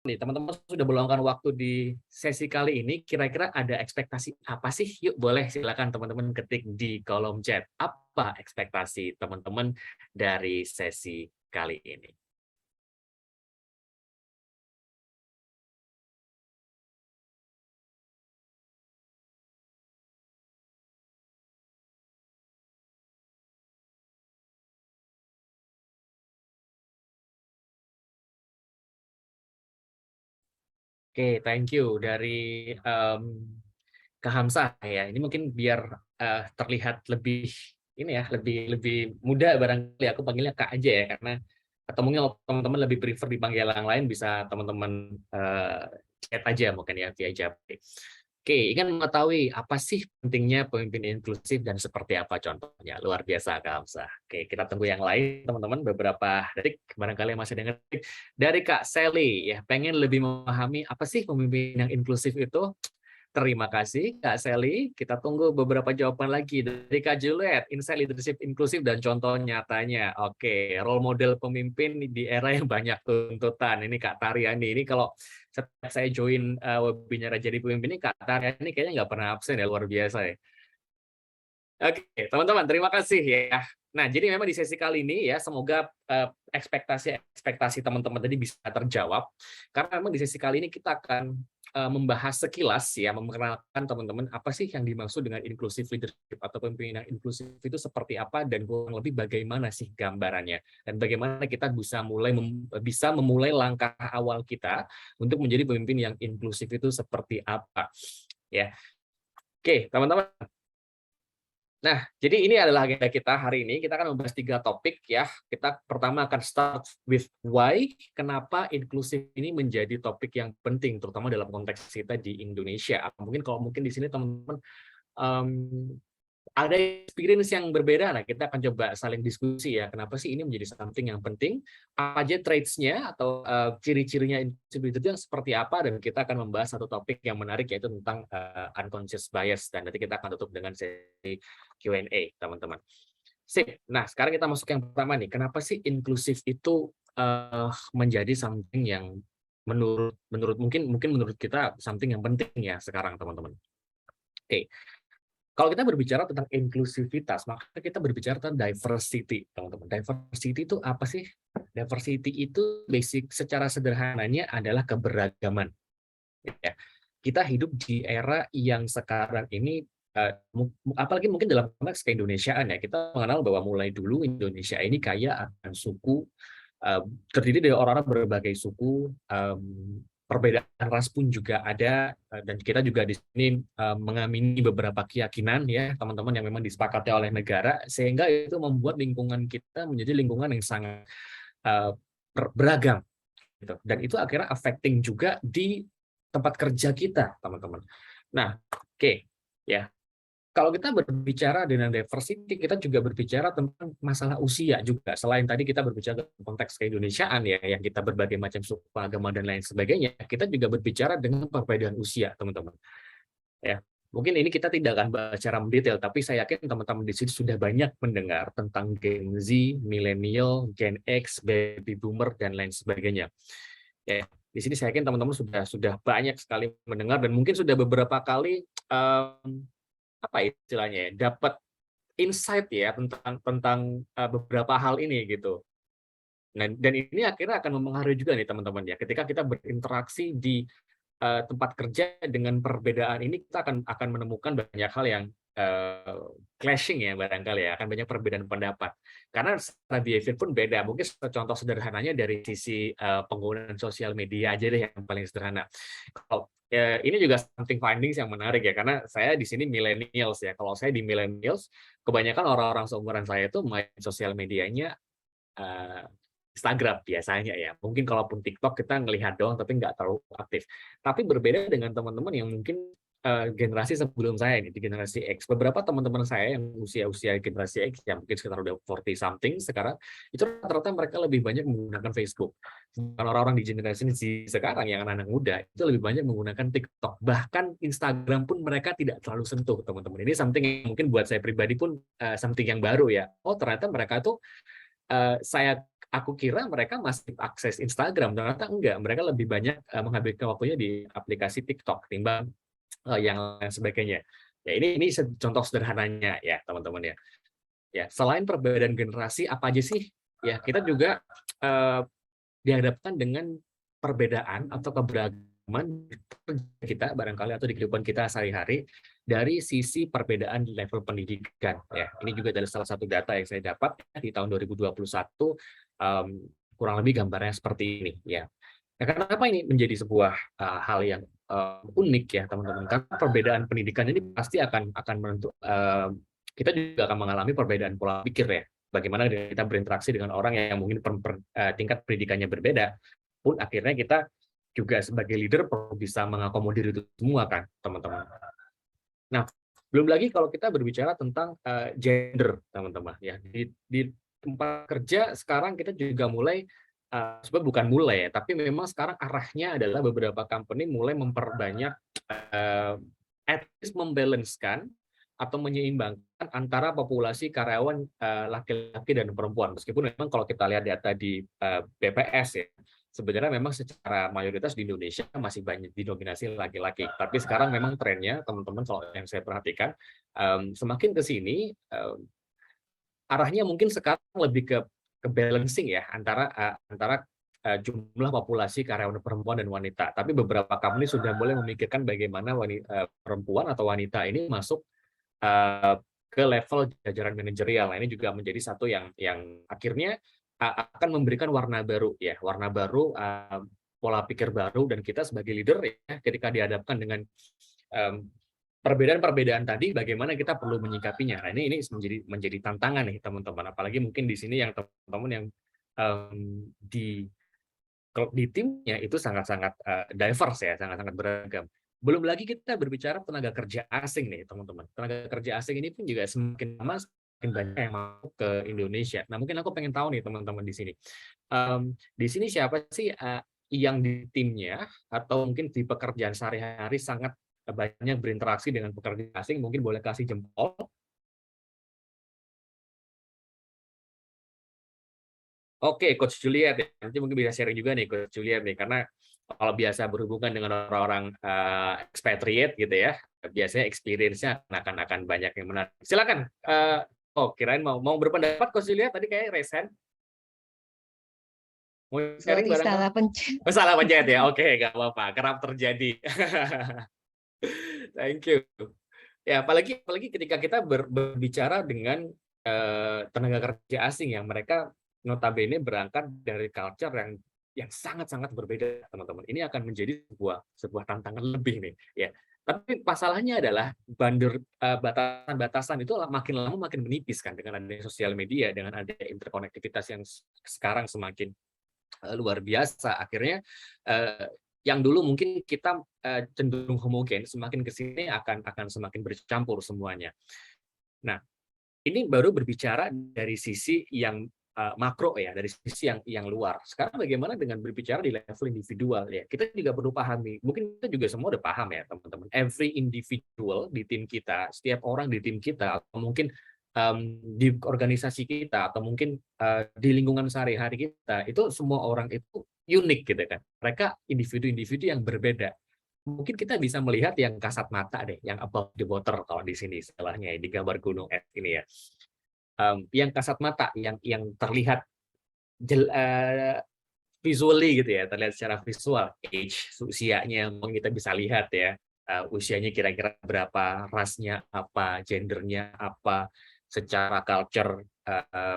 nih, teman-teman sudah meluangkan waktu di sesi kali ini, kira-kira ada ekspektasi apa sih? Yuk, boleh silakan teman-teman ketik di kolom chat. Apa ekspektasi teman-teman dari sesi kali ini? Oke, thank you dari em, Kak Hamzah ya. Ini mungkin biar terlihat lebih ini ya, lebih lebih muda barangkali aku panggilnya Kak aja ya, karena atau mungkin kalau teman-teman lebih prefer dipanggil yang lain bisa teman-teman chat aja mungkin ya via Japri. Oke, ingin mengetahui apa sih pentingnya pemimpin inklusif dan seperti apa contohnya? Luar biasa, Kak Hamzah. Oke, kita tunggu yang lain, teman-teman. Beberapa detik, barangkali yang masih dengar. Dari Kak Sally, ya, pengen lebih memahami apa sih pemimpin yang inklusif itu? Terima kasih, Kak Sally. Kita tunggu beberapa jawaban lagi dari Kak Juliet, insight leadership inklusif dan contoh nyatanya. Oke, role model pemimpin di era yang banyak tuntutan. Ini Kak Tariani. Ini kalau setiap saya join webinar jadi pemimpin ini, Kak Tariani kayaknya nggak pernah absen ya, luar biasa ya. Oke, teman-teman, terima kasih ya. Nah, jadi memang di sesi kali ini ya, semoga ekspektasi teman-teman tadi bisa terjawab. Karena memang di sesi kali ini kita akan membahas sekilas ya, memperkenalkan teman-teman apa sih yang dimaksud dengan inclusive leadership atau pemimpinan inklusif itu seperti apa dan kurang lebih bagaimana sih gambarannya dan bagaimana kita bisa memulai langkah awal kita untuk menjadi pemimpin yang inklusif itu seperti apa ya. Oke, teman-teman. Nah, jadi ini adalah agenda kita hari ini. Kita akan membahas 3 topik ya. Kita pertama akan start with why, kenapa inklusif ini menjadi topik yang penting, terutama dalam konteks kita di Indonesia. Mungkin kalau mungkin di sini teman-teman ada experience yang berbeda. Nah, kita akan coba saling diskusi ya. Kenapa sih ini menjadi something yang penting? Apa aja traits-nya atau ciri-cirinya inclusive itu yang seperti apa? Dan kita akan membahas satu topik yang menarik yaitu tentang unconscious bias. Dan nanti kita akan tutup dengan sesi Q&A, teman-teman. Sip. Nah, sekarang kita masuk yang pertama nih. Kenapa sih inklusif itu menjadi something yang menurut mungkin menurut kita something yang penting ya sekarang, teman-teman. Oke. Kalau kita berbicara tentang inklusivitas, maka kita berbicara tentang diversity, teman-teman. Diversity itu apa sih? Diversity itu basic secara sederhananya adalah keberagaman. Ya. Kita hidup di era yang sekarang ini, apalagi mungkin dalam konteks keindonesiaan ya, kita mengenal bahwa mulai dulu Indonesia ini kaya akan suku, terdiri dari orang-orang berbagai suku, perbedaan ras pun juga ada, dan kita juga di sini mengamini beberapa keyakinan ya teman-teman yang memang disepakati oleh negara, sehingga itu membuat lingkungan kita menjadi lingkungan yang sangat beragam gitu. Dan itu akhirnya affecting juga di tempat kerja kita, teman-teman. Nah, oke, ya. Kalau kita berbicara dengan diversity, kita juga berbicara tentang masalah usia juga. Selain tadi kita berbicara tentang konteks keindonesiaan ya, yang kita berbagai macam suku, agama dan lain sebagainya, kita juga berbicara dengan perbedaan usia, teman-teman. Ya, mungkin ini kita tidak akan bahas secara mendetail, tapi saya yakin teman-teman di sini sudah banyak mendengar tentang Gen Z, milenial, Gen X, baby boomer dan lain sebagainya. Ya, di sini saya yakin teman-teman sudah banyak sekali mendengar dan mungkin sudah beberapa kali apa istilahnya ya, dapat insight ya tentang tentang beberapa hal ini gitu. Dan ini akhirnya akan mempengaruhi juga nih teman-teman ya. Ketika kita berinteraksi di tempat kerja dengan perbedaan ini, kita akan menemukan banyak hal yang clashing ya barangkali ya, akan banyak perbedaan pendapat. Karena secara behavior pun beda. Mungkin contoh sederhananya dari sisi penggunaan sosial media aja deh yang paling sederhana. Kalau ini juga something findings yang menarik ya, karena saya di sini millennials ya. Kalau saya di millennials, kebanyakan orang-orang seumuran saya itu main sosial medianya eh, Instagram biasanya ya. Mungkin kalaupun TikTok kita ngelihat doang tapi nggak terlalu aktif. Tapi berbeda dengan teman-teman yang mungkin generasi sebelum saya ini, di generasi X. Beberapa teman-teman saya yang usia-usia generasi X, yang mungkin sekitar udah 40 something sekarang, itu rata-rata mereka lebih banyak menggunakan Facebook. Sedangkan orang-orang di generasi sekarang yang anak-anak muda, itu lebih banyak menggunakan TikTok. Bahkan Instagram pun mereka tidak terlalu sentuh, teman-teman. Ini something yang mungkin buat saya pribadi pun something yang baru ya. Oh, ternyata mereka tuh aku kira mereka masih akses Instagram, ternyata enggak. Mereka lebih banyak menghabiskan waktunya di aplikasi TikTok timbang yang lain sebagainya. Ya ini contoh sederhananya ya teman-teman ya. Ya selain perbedaan generasi apa aja sih? Ya kita juga dihadapkan dengan perbedaan atau keberagaman kita barangkali atau di kehidupan kita sehari-hari dari sisi perbedaan di level pendidikan ya. Ini juga dari salah satu data yang saya dapat di tahun 2021 kurang lebih gambarnya seperti ini ya. Nah, kenapa ini menjadi sebuah hal yang unik ya teman-teman? Karena perbedaan pendidikan ini pasti akan menentukan kita juga akan mengalami perbedaan pola pikir ya. Bagaimana kita berinteraksi dengan orang yang mungkin tingkat pendidikannya berbeda, pun akhirnya kita juga sebagai leader perlu bisa mengakomodir itu semua kan, teman-teman. Nah, belum lagi kalau kita berbicara tentang gender, teman-teman. Ya, di tempat kerja sekarang kita juga mulai, sebenarnya bukan mulai ya, tapi memang sekarang arahnya adalah beberapa company mulai memperbanyak, at least membalancekan atau menyeimbangkan antara populasi karyawan laki-laki dan perempuan. Meskipun memang kalau kita lihat data di BPS ya, sebenarnya memang secara mayoritas di Indonesia masih banyak didominasi laki-laki. Tapi sekarang memang trennya, teman-teman, kalau yang saya perhatikan, semakin ke sini, arahnya mungkin sekarang lebih ke balancing ya, antara jumlah populasi karyawan perempuan dan wanita. Tapi beberapa company sudah mulai memikirkan bagaimana perempuan atau wanita ini masuk ke level jajaran manajerial. Nah, ini juga menjadi satu yang akhirnya akan memberikan warna baru ya, warna baru, pola pikir baru, dan kita sebagai leader ya ketika dihadapkan dengan perbedaan-perbedaan tadi, bagaimana kita perlu menyikapinya. Nah, ini menjadi tantangan nih teman-teman. Apalagi mungkin di sini yang teman-teman yang di timnya itu sangat-sangat diverse ya, sangat-sangat beragam. Belum lagi kita berbicara tenaga kerja asing nih, teman-teman. Tenaga kerja asing ini pun juga semakin lama semakin banyak yang masuk ke Indonesia. Nah, mungkin aku pengen tahu nih teman-teman di sini. Di sini siapa sih yang di timnya atau mungkin di pekerjaan sehari-hari sangat banyak berinteraksi dengan pekerja asing? Mungkin boleh kasih jempol. Oke, Coach Juliet ya. Nanti mungkin bisa sharing juga nih Coach Juliet nih, karena kalau biasa berhubungan dengan orang-orang expatriate gitu ya, biasanya experience-nya akan banyak yang menarik. Silakan. Kirain mau berpendapat Coach Juliet, tadi kayak raise hand. Mau sharing Sorry, bareng? salah pencet. Salah pencet ya. Oke, nggak apa-apa. Kerap terjadi. Thank you. Ya, apalagi ketika kita berbicara dengan tenaga kerja asing yang mereka notabene berangkat dari culture yang sangat-sangat berbeda, teman-teman. Ini akan menjadi sebuah tantangan lebih nih, ya. Tapi masalahnya adalah batasan-batasan itu makin lama makin menipis kan dengan adanya sosial media, dengan adanya interkonektivitas yang sekarang semakin luar biasa. Akhirnya yang dulu mungkin kita cenderung homogen, semakin ke sini akan semakin bercampur semuanya. Nah, ini baru berbicara dari sisi yang makro ya, dari sisi yang luar. Sekarang bagaimana dengan berbicara di level individual ya? Kita juga perlu pahami, mungkin kita juga semua udah paham ya teman-teman. Every individual di tim kita, setiap orang di tim kita, atau mungkin di organisasi kita, atau mungkin di lingkungan sehari-hari kita, itu semua orang itu unik gitu kan. Mereka individu-individu yang berbeda. Mungkin kita bisa melihat yang kasat mata deh, yang above the water kalau di sini istilahnya di gambar gunung es ini ya. Yang kasat mata, yang terlihat visually gitu ya, terlihat secara visual, age, usianya mungkin kita bisa lihat ya, usianya kira-kira berapa, rasnya apa, gendernya apa, secara culture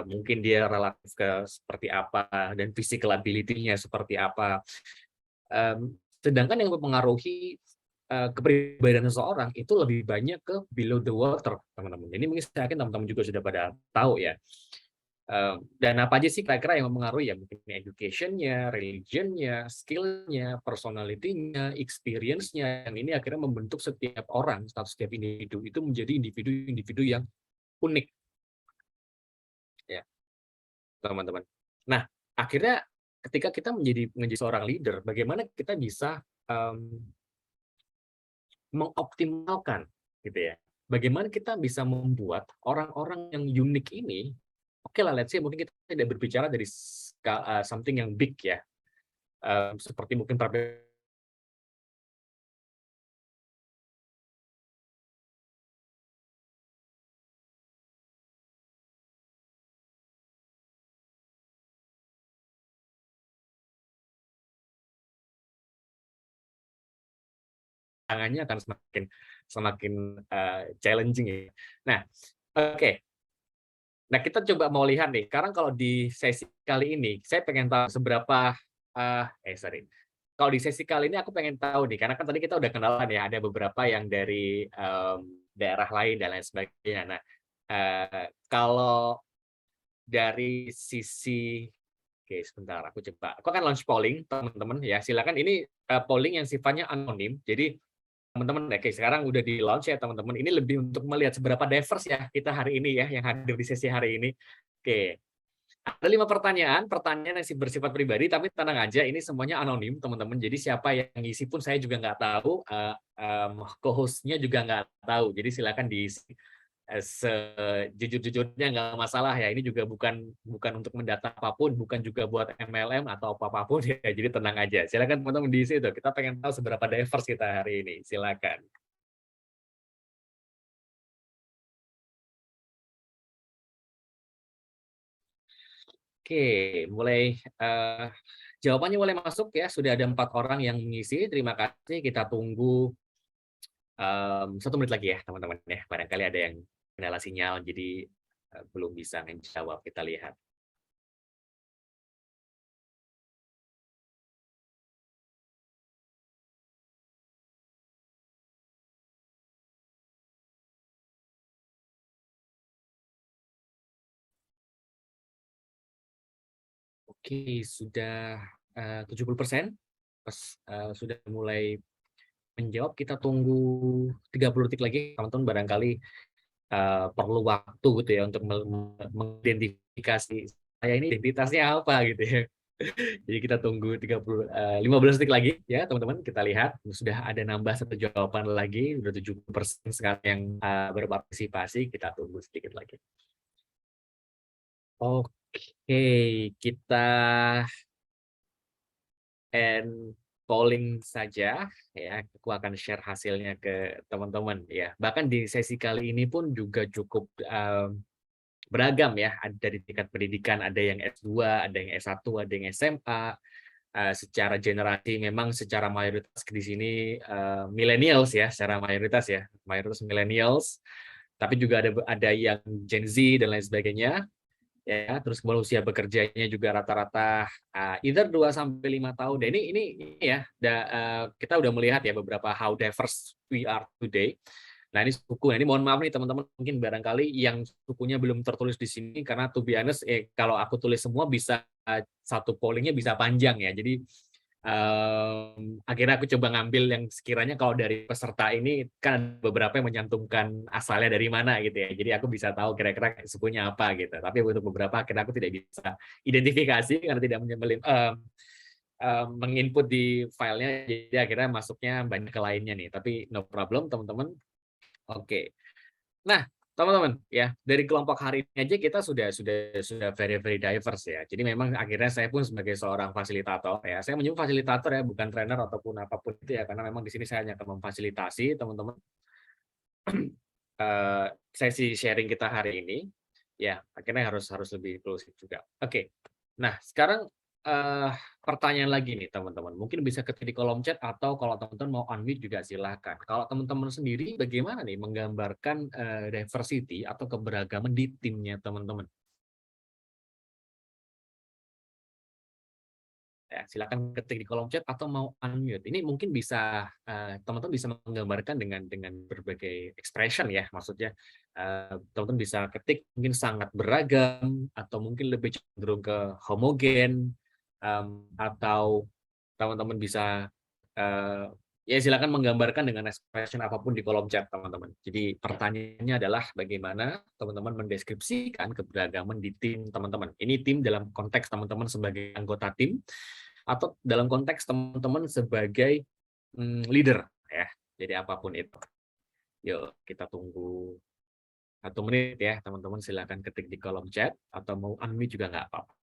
mungkin dia relatif ke seperti apa, dan physical ability-nya seperti apa. Sedangkan yang mempengaruhi kepribadian seseorang itu lebih banyak ke below the water, teman-teman. Ini mungkin saya yakin teman-teman juga sudah pada tahu ya. Dan apa aja sih kira-kira yang mempengaruhi ya? Mungkin education-nya, religion-nya, skill-nya, personality-nya, experience-nya. Yang ini akhirnya membentuk setiap orang, setiap individu itu menjadi individu-individu yang unik, ya, teman-teman. Nah, akhirnya ketika kita menjadi seorang leader, bagaimana kita bisa mengoptimalkan gitu ya. Bagaimana kita bisa membuat orang-orang yang unik ini Oke lah, let's say mungkin kita tidak berbicara dari something yang big ya, seperti mungkin tangannya akan semakin semakin challenging ya. Nah, oke. Nah, kita coba mau lihat nih, sekarang kalau di sesi kali ini, saya pengen tahu seberapa, sorry, kalau di sesi kali ini aku pengen tahu nih, karena kan tadi kita udah kenalan ya, ada beberapa yang dari, daerah lain dan lain sebagainya. Nah, kalau dari sisi oke sebentar aku akan launch polling teman-teman ya, silakan ini, polling yang sifatnya anonim, jadi teman-teman oke sekarang udah di-launch ya teman-teman, ini lebih untuk melihat seberapa diverse ya kita hari ini ya, yang hadir di sesi hari ini. Oke, ada 5 pertanyaan, pertanyaan yang bersifat pribadi, tapi tenang aja ini semuanya anonim teman-teman, jadi siapa yang ngisi pun saya juga nggak tahu, co-host-nya juga nggak tahu, jadi silakan diisi, sejujur-jujurnya nggak masalah ya, ini juga bukan bukan untuk mendata apapun, bukan juga buat MLM atau apa-apapun ya, jadi tenang aja. Silakan teman-teman diisi tuh, kita pengen tahu seberapa diverse kita hari ini, silakan. Oke, mulai, jawabannya mulai masuk ya, sudah ada 4 orang yang mengisi, terima kasih, kita tunggu, 1 menit lagi ya teman-teman ya, barangkali ada yang kendala sinyal jadi, belum bisa menjawab, kita lihat. Oke, sudah, 70%, pas, sudah mulai menjawab, kita tunggu 30 detik lagi, teman-teman barangkali, perlu waktu gitu ya untuk mengidentifikasi, saya ini identitasnya apa gitu ya. Jadi kita tunggu 15 detik lagi ya teman-teman, kita lihat sudah ada nambah 1 jawaban lagi, udah 70% sekarang yang, berpartisipasi, kita tunggu sedikit lagi. Oke, kita end polling saja ya, aku akan share hasilnya ke teman-teman ya. Bahkan di sesi kali ini pun juga cukup, beragam ya, ada dari tingkat pendidikan, ada yang S2, ada yang S1, ada yang SMA, secara generasi memang secara mayoritas di sini, millennials ya, secara mayoritas millennials, tapi juga ada yang Gen Z dan lain sebagainya. Ya, terus kemudian usia bekerjanya juga rata-rata, either 2 sampai 5 tahun. Dan ini ya, kita udah melihat ya beberapa how diverse we are today. Nah, ini suku. Nah, ini mohon maaf nih teman-teman, mungkin barangkali yang sukunya belum tertulis di sini karena to be honest, kalau aku tulis semua bisa, satu polling-nya bisa panjang ya. Jadi, akhirnya aku coba ngambil yang sekiranya kalau dari peserta ini kan ada beberapa yang menyantumkan asalnya dari mana gitu ya. Jadi aku bisa tahu kira-kira sukunya apa gitu. Tapi untuk beberapa akhirnya aku tidak bisa identifikasi karena tidak menginput di filenya. Jadi akhirnya masuknya banyak ke lainnya nih. Tapi no problem teman-teman. Oke. Nah, teman-teman, ya, dari kelompok hari ini aja kita sudah very very diverse ya. Jadi memang akhirnya saya pun sebagai seorang fasilitator ya, saya menyebut fasilitator ya, bukan trainer ataupun apapun itu ya, karena memang di sini saya hanya akan memfasilitasi teman-teman sesi sharing kita hari ini. Ya, akhirnya harus harus lebih inklusif juga. Oke. Nah, sekarang eh, pertanyaan lagi nih teman-teman. Mungkin bisa ketik di kolom chat atau kalau teman-teman mau unmute juga silakan. Kalau teman-teman sendiri bagaimana nih menggambarkan diversity atau keberagaman di timnya teman-teman? Ya, silakan ketik di kolom chat atau mau unmute. Ini mungkin bisa teman-teman bisa menggambarkan dengan berbagai expression ya, maksudnya teman-teman bisa ketik mungkin sangat beragam atau mungkin lebih cenderung ke homogen atau teman-teman bisa ya silakan menggambarkan dengan expression apapun di kolom chat teman-teman. Jadi pertanyaannya adalah bagaimana teman-teman mendeskripsikan keberagaman di tim teman-teman. Ini tim dalam konteks teman-teman sebagai anggota tim atau dalam konteks teman-teman sebagai leader ya. Jadi apapun itu. Yuk kita tunggu 1 menit ya, teman-teman silakan ketik di kolom chat atau mau unmute juga nggak apa-apa.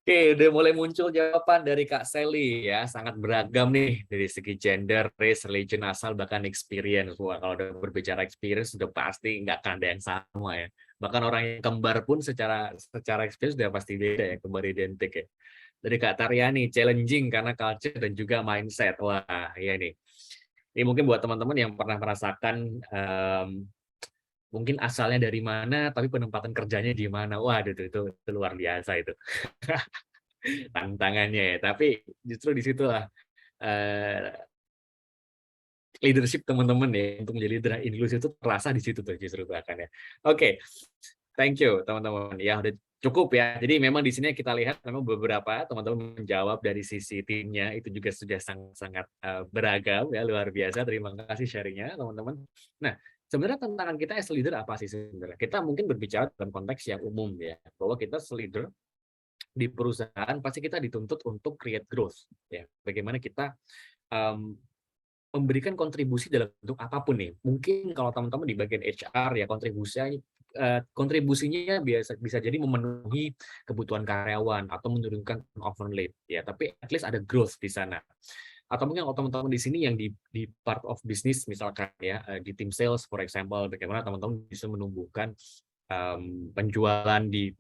Oke, udah mulai muncul jawaban dari Kak Sally ya, sangat beragam nih dari segi gender, race, religion, asal, bahkan experience. Wah, kalau udah berbicara experience sudah pasti nggak akan ada yang sama ya. Bahkan orang yang kembar pun secara experience sudah pasti beda ya, kembar identik ya. Dari Kak Taryani, challenging karena culture dan juga mindset. Wah, iya nih. Ini mungkin buat teman-teman yang pernah merasakan mungkin asalnya dari mana, tapi penempatan kerjanya di mana. Wah, itu luar biasa itu. Tantangannya ya. Tapi justru disitulah leadership teman-teman ya untuk menjadi leader inklusif itu terasa di situ tuh justru bahkan ya. Oke, thank you teman-teman. Ya udah cukup ya. Jadi memang di sini kita lihat memang beberapa teman-teman menjawab dari sisi timnya itu juga sudah sangat-sangat beragam ya, luar biasa. Terima kasih sharingnya teman-teman. Nah, sebenarnya tantangan kita as leader apa sih sebenarnya? Kita mungkin berbicara dalam konteks yang umum ya, bahwa kita as leader di perusahaan pasti kita dituntut untuk create growth ya. Bagaimana kita um, memberikan kontribusi dalam bentuk apapun nih. Mungkin kalau teman-teman di bagian HR ya kontribusinya bisa jadi memenuhi kebutuhan karyawan atau menurunkan turnover rate ya, tapi at least ada growth di sana. Atau mungkin kalau teman-teman di sini yang di part of business misalkan ya, di tim sales for example, bagaimana teman-teman bisa menumbuhkan penjualan di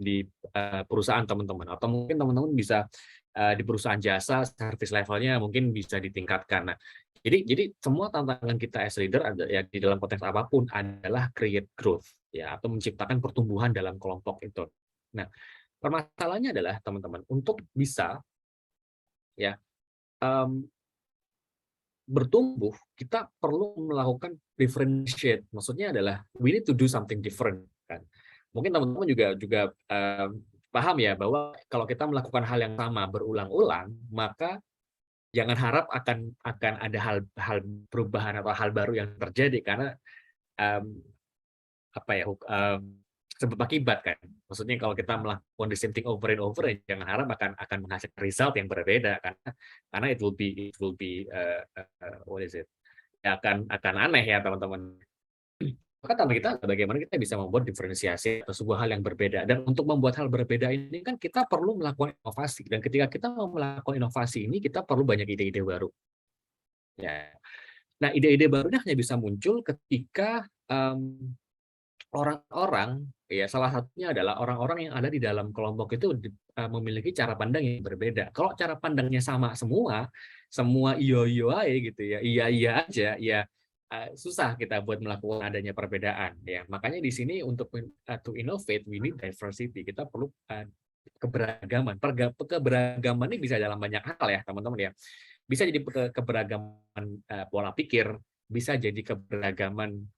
perusahaan teman-teman, atau mungkin teman-teman bisa di perusahaan jasa service levelnya mungkin bisa ditingkatkan. Nah, jadi semua tantangan kita as leader ada ya di dalam konteks apapun adalah create growth ya, atau menciptakan pertumbuhan dalam kelompok itu. Nah, permasalahannya adalah teman-teman untuk bisa ya um, bertumbuh, kita perlu melakukan differentiate. Maksudnya adalah we need to do something different kan. Mungkin teman-teman juga paham ya bahwa kalau kita melakukan hal yang sama berulang-ulang, maka jangan harap akan ada hal perubahan atau hal baru yang terjadi karena um, apa ya sebab akibat kan. Maksudnya kalau kita melakukan the same thing over and over, jangan harap akan menghasilkan result yang berbeda karena it will be what is it? Ya akan aneh ya teman-teman. Maka tanpa kita bagaimana kita bisa membuat diferensiasi atau sebuah hal yang berbeda. Dan untuk membuat hal berbeda ini kan kita perlu melakukan inovasi. Dan ketika kita mau melakukan inovasi ini, kita perlu banyak ide-ide baru. Ya. Nah, ide-ide baru ini hanya bisa muncul ketika orang-orang, ya salah satunya adalah orang-orang yang ada di dalam kelompok itu memiliki cara pandang yang berbeda. Kalau cara pandangnya sama semua iyo-iyo aja gitu ya, iya-iya aja, ya susah kita buat melakukan adanya perbedaan. Ya, makanya di sini untuk to innovate, we need diversity. Kita perlu keberagaman. Keberagaman ini bisa dalam banyak hal ya, teman-teman ya. Bisa jadi keberagaman pola pikir, bisa jadi keberagaman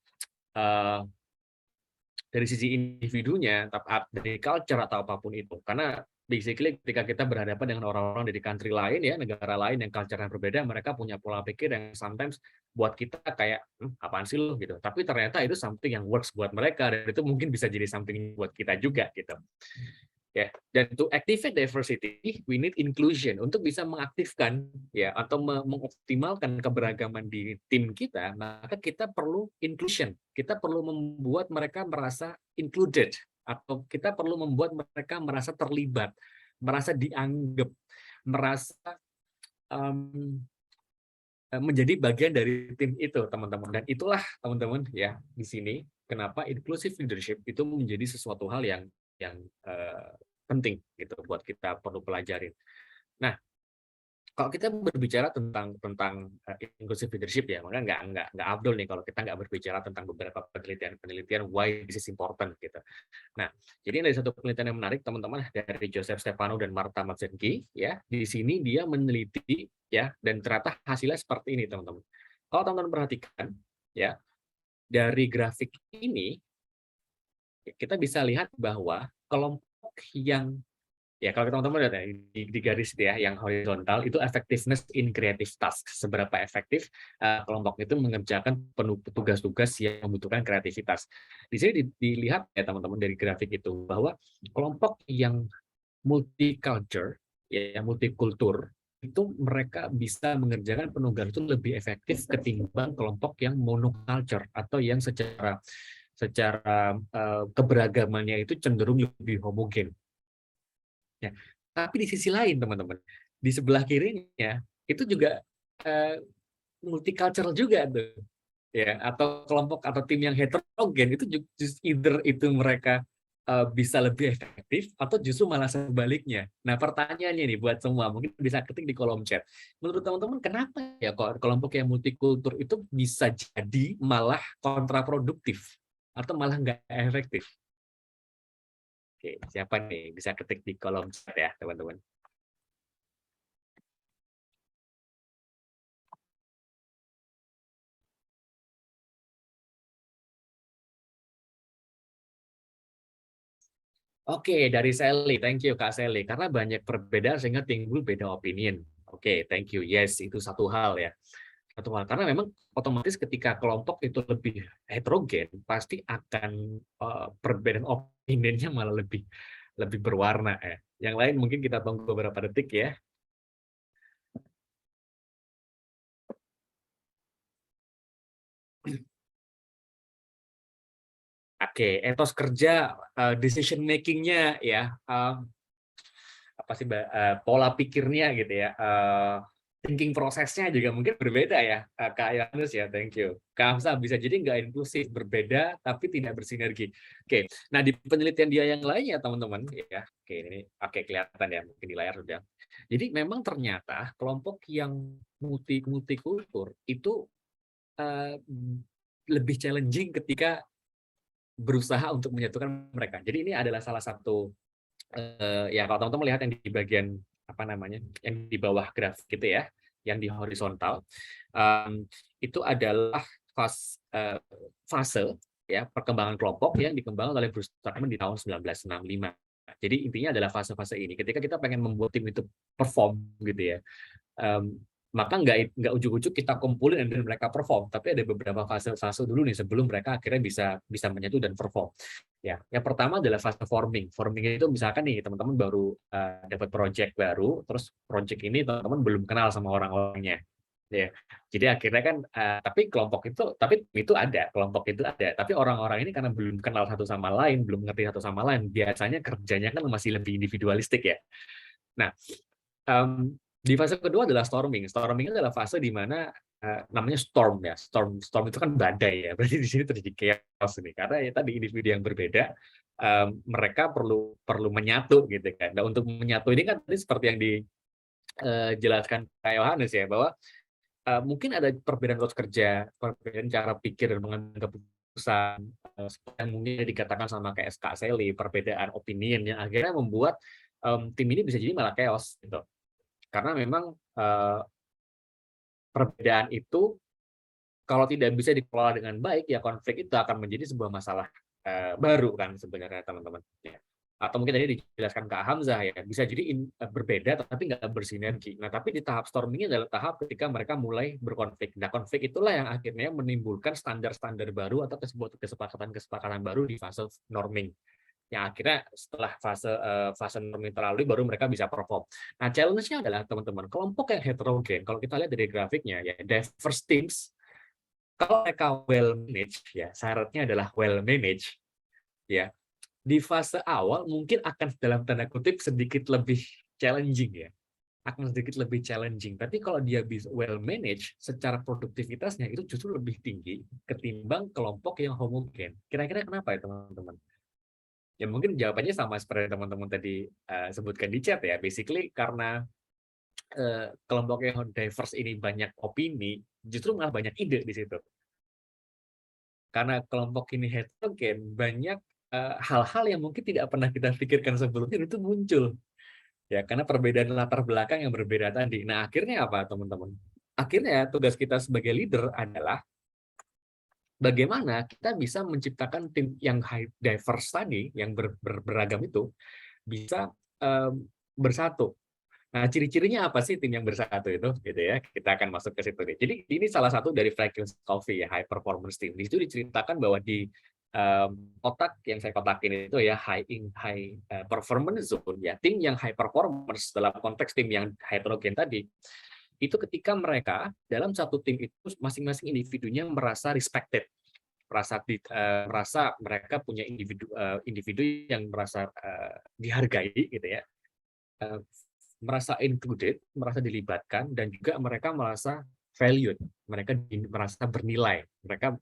dari sisi individunya, dari culture atau apapun itu. Karena basically ketika kita berhadapan dengan orang-orang dari country lain ya, negara lain yang culture yang berbeda, mereka punya pola pikir yang sometimes buat kita kayak apaan sih lo gitu. Tapi ternyata itu something yang works buat mereka dan itu mungkin bisa jadi something buat kita juga gitu. Ya, dan to activate diversity, we need inclusion. Untuk bisa mengaktifkan ya atau mengoptimalkan keberagaman di tim kita, maka kita perlu inclusion. Kita perlu membuat mereka merasa included atau kita perlu membuat mereka merasa terlibat, merasa dianggap, merasa um, menjadi bagian dari tim itu, teman-teman. Dan itulah teman-teman ya di sini kenapa inclusive leadership itu menjadi sesuatu hal yang penting gitu buat kita perlu pelajarin. Nah, kalau kita berbicara tentang inclusive leadership ya, maka nggak afdol nih kalau kita nggak berbicara tentang beberapa penelitian why this is important gitu. Nah, jadi ada satu penelitian yang menarik teman-teman dari Joseph Stefano dan Marta Matsenki ya. Di sini dia meneliti ya dan ternyata hasilnya seperti ini teman-teman. Kalau teman-teman perhatikan ya dari grafik ini kita bisa lihat bahwa kelompok yang Ya, kalau teman-teman lihat ya, di garis itu ya, yang horizontal itu effectiveness in creative task. Seberapa efektif kelompok itu mengerjakan tugas-tugas yang membutuhkan kreativitas. Di sini dilihat ya teman-teman dari grafik itu bahwa kelompok yang multicultural, ya, multikultur, itu mereka bisa mengerjakan penugasan itu lebih efektif ketimbang kelompok yang monoculture atau yang secara keberagamannya itu cenderung lebih homogen. Ya. Tapi di sisi lain, teman-teman, di sebelah kirinya itu juga uh, multicultural juga tuh, ya, atau kelompok atau tim yang heterogen itu either itu mereka bisa lebih efektif atau justru malah sebaliknya. Nah, pertanyaannya nih buat semua, mungkin bisa ketik di kolom chat. Menurut teman-teman, kenapa ya kok kelompok yang multikultur itu bisa jadi malah kontraproduktif atau malah nggak efektif? Oke, siapa nih bisa ketik di kolom chat ya, teman-teman? Oke, dari Sally. Thank you, Kak Sally. Karena banyak perbedaan sehingga timbul beda opinion. Oke, thank you. Yes, itu satu hal ya. Satu hal. Karena memang otomatis ketika kelompok itu lebih heterogen, pasti akan perbedaan opinionnya malah lebih lebih berwarna ya. Yang lain mungkin kita tunggu beberapa detik ya. Oke, etos kerja, decision making-nya ya, apa sih pola pikirnya gitu ya, thinking prosesnya juga mungkin berbeda ya, Kak Yanus ya, thank you. Kak Hamzah bisa jadi nggak inklusif, berbeda tapi tidak bersinergi. Oke, nah di penelitian dia yang lainnya teman-teman ya, oke ini oke kelihatan ya mungkin di layar sudah. Jadi memang ternyata kelompok yang multikultur itu uh, lebih challenging ketika berusaha untuk menyatukan mereka. Jadi ini adalah salah satu ya kalau teman-teman lihat yang di bagian apa namanya, yang di bawah graf gitu ya, yang di horizontal, itu adalah fase ya perkembangan kelompok yang dikembangkan oleh Bruce Tuckman di tahun 1965. Jadi intinya adalah fase-fase ini. Ketika kita pengen membuat tim itu perform gitu ya, um, maka nggak ujuk-ujuk kita kumpulin dan mereka perform, tapi ada beberapa fase-fase dulu nih sebelum mereka akhirnya bisa menyatu dan perform. Ya, yang pertama adalah fase forming. Forming itu misalkan nih teman-teman baru dapat project baru, terus project ini teman-teman belum kenal sama orang-orangnya. Ya, jadi akhirnya kan, tapi itu ada, kelompok itu ada, tapi orang-orang ini karena belum kenal satu sama lain, belum ngerti satu sama lain, biasanya kerjanya kan masih lebih individualistik ya. Nah, di fase kedua adalah storming. Storming adalah fase di mana namanya storm ya. Storm itu kan badai ya. Berarti di sini terjadi chaos nih. Karena ya tadi individu yang berbeda, mereka perlu perlu menyatu gitu kan. Nah, untuk menyatu ini kan tadi seperti yang dijelaskan Kak Yohanes ya, bahwa mungkin ada perbedaan rules kerja, perbedaan cara pikir dan mengambil keputusan, seperti yang mungkin dikatakan sama kayak Kak Sally, perbedaan opinion yang akhirnya membuat tim ini bisa jadi malah chaos gitu. Karena memang perbedaan itu kalau tidak bisa dikelola dengan baik, ya konflik itu akan menjadi sebuah masalah baru kan sebenarnya teman-teman. Ya. Atau mungkin tadi dijelaskan Kak Hamzah ya, bisa jadi berbeda tapi nggak bersinergi. Nah, tapi di tahap storming adalah tahap ketika mereka mulai berkonflik. Nah, konflik itulah yang akhirnya menimbulkan standar-standar baru atau kesepakatan-kesepakatan baru di fase norming. Yang akhirnya setelah fase norming terlalu baru mereka bisa perform. Nah, challenge-nya adalah teman-teman, kelompok yang heterogen, kalau kita lihat dari grafiknya ya, diverse teams, kalau mereka well managed ya, syaratnya adalah well managed ya. Di fase awal mungkin akan dalam tanda kutip sedikit lebih challenging ya. Akan sedikit lebih challenging. Tapi kalau dia bisa well managed, secara produktivitasnya itu justru lebih tinggi ketimbang kelompok yang homogen. Kira-kira kenapa ya teman-teman? Ya mungkin jawabannya sama seperti teman-teman tadi sebutkan di chat ya. Basically karena kelompok yang diverse ini banyak opini, justru malah banyak ide di situ. Karena kelompok ini heterogen, banyak hal-hal yang mungkin tidak pernah kita pikirkan sebelumnya itu muncul. Ya, karena perbedaan latar belakang yang berbeda tadi. Nah, akhirnya apa, teman-teman? Akhirnya tugas kita sebagai leader adalah bagaimana kita bisa menciptakan tim yang diverse tadi, yang beragam itu, bisa bersatu. Nah, ciri-cirinya apa sih tim yang bersatu itu, gitu ya? Kita akan masuk ke situ nih. Jadi ini salah satu dari Frequency Coffee ya, high performance team. Di situ diceritakan bahwa di kotak yang saya kotakin itu ya high performance zone ya, tim yang high performance dalam konteks tim yang heterogen tadi, itu ketika mereka dalam satu tim itu masing-masing individunya merasa respected, merasa mereka punya individu yang merasa dihargai gitu ya, eh, merasa included, merasa dilibatkan, dan juga mereka merasa valued, mereka merasa bernilai, mereka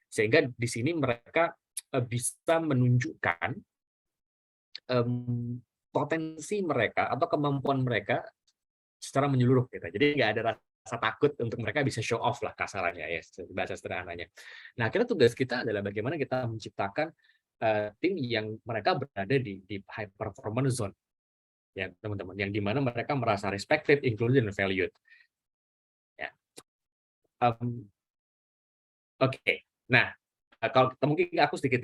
sehingga di sini mereka bisa menunjukkan potensi mereka atau kemampuan mereka secara menyeluruh gitu. Jadi nggak ada rasa takut untuk mereka bisa show off lah kasarannya ya, bahasa sederhananya. Nah, akhirnya tugas kita adalah bagaimana kita menciptakan tim yang mereka berada di high performance zone ya teman-teman, yang dimana mereka merasa respected, included, dan valued. Ya. Oke. Nah, kalau mungkin aku sedikit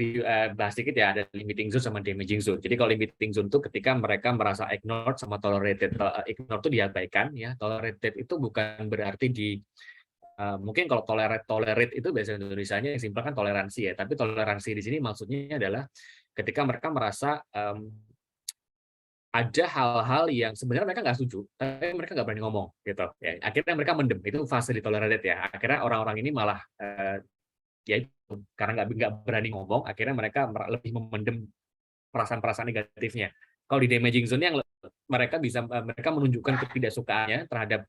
bahas sedikit ya, ada limiting zone sama damaging zone. Jadi kalau limiting zone itu ketika mereka merasa ignored sama tolerated. Ignored itu diabaikan ya. Tolerated itu bukan berarti mungkin kalau tolerate itu bahasa Indonesianya yang simpel kan toleransi ya. Tapi toleransi di sini maksudnya adalah ketika mereka merasa ada hal-hal yang sebenarnya mereka nggak setuju, tapi mereka nggak berani ngomong gitu. Ya, akhirnya mereka mendem. Itu fase di tolerated ya. Akhirnya orang-orang ini malah ya itu, karena nggak berani ngomong, akhirnya mereka lebih memendam perasaan-perasaan negatifnya. Kalau di damaging zone yang mereka menunjukkan ketidaksukaannya terhadap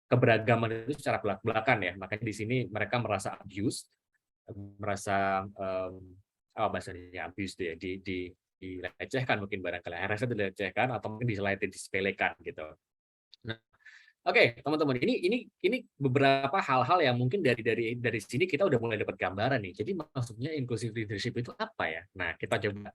keberagaman itu secara belak-belakan ya. Makanya di sini mereka merasa abuse, merasa apa bahasanya abuse ya, dilecehkan mungkin barangkali, harassment dilecehkan atau mungkin disepelekan gitu. Nah, oke, teman-teman, ini beberapa hal-hal yang mungkin dari sini kita udah mulai dapat gambaran nih. Jadi maksudnya inclusive leadership itu apa ya? Nah, kita coba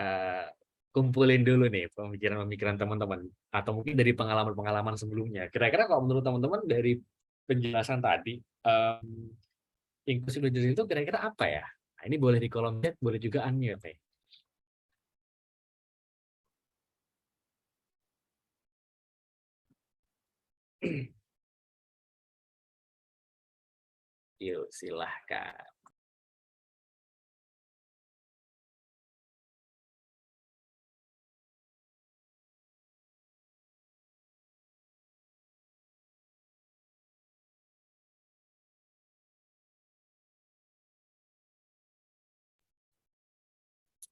uh, kumpulin dulu nih pemikiran-pemikiran teman-teman, atau mungkin dari pengalaman-pengalaman sebelumnya. Kira-kira kalau menurut teman-teman dari penjelasan tadi, inclusive leadership itu kira-kira apa ya? Nah, ini boleh di kolom chat, boleh juga unmute ya. Yuk, silahkan.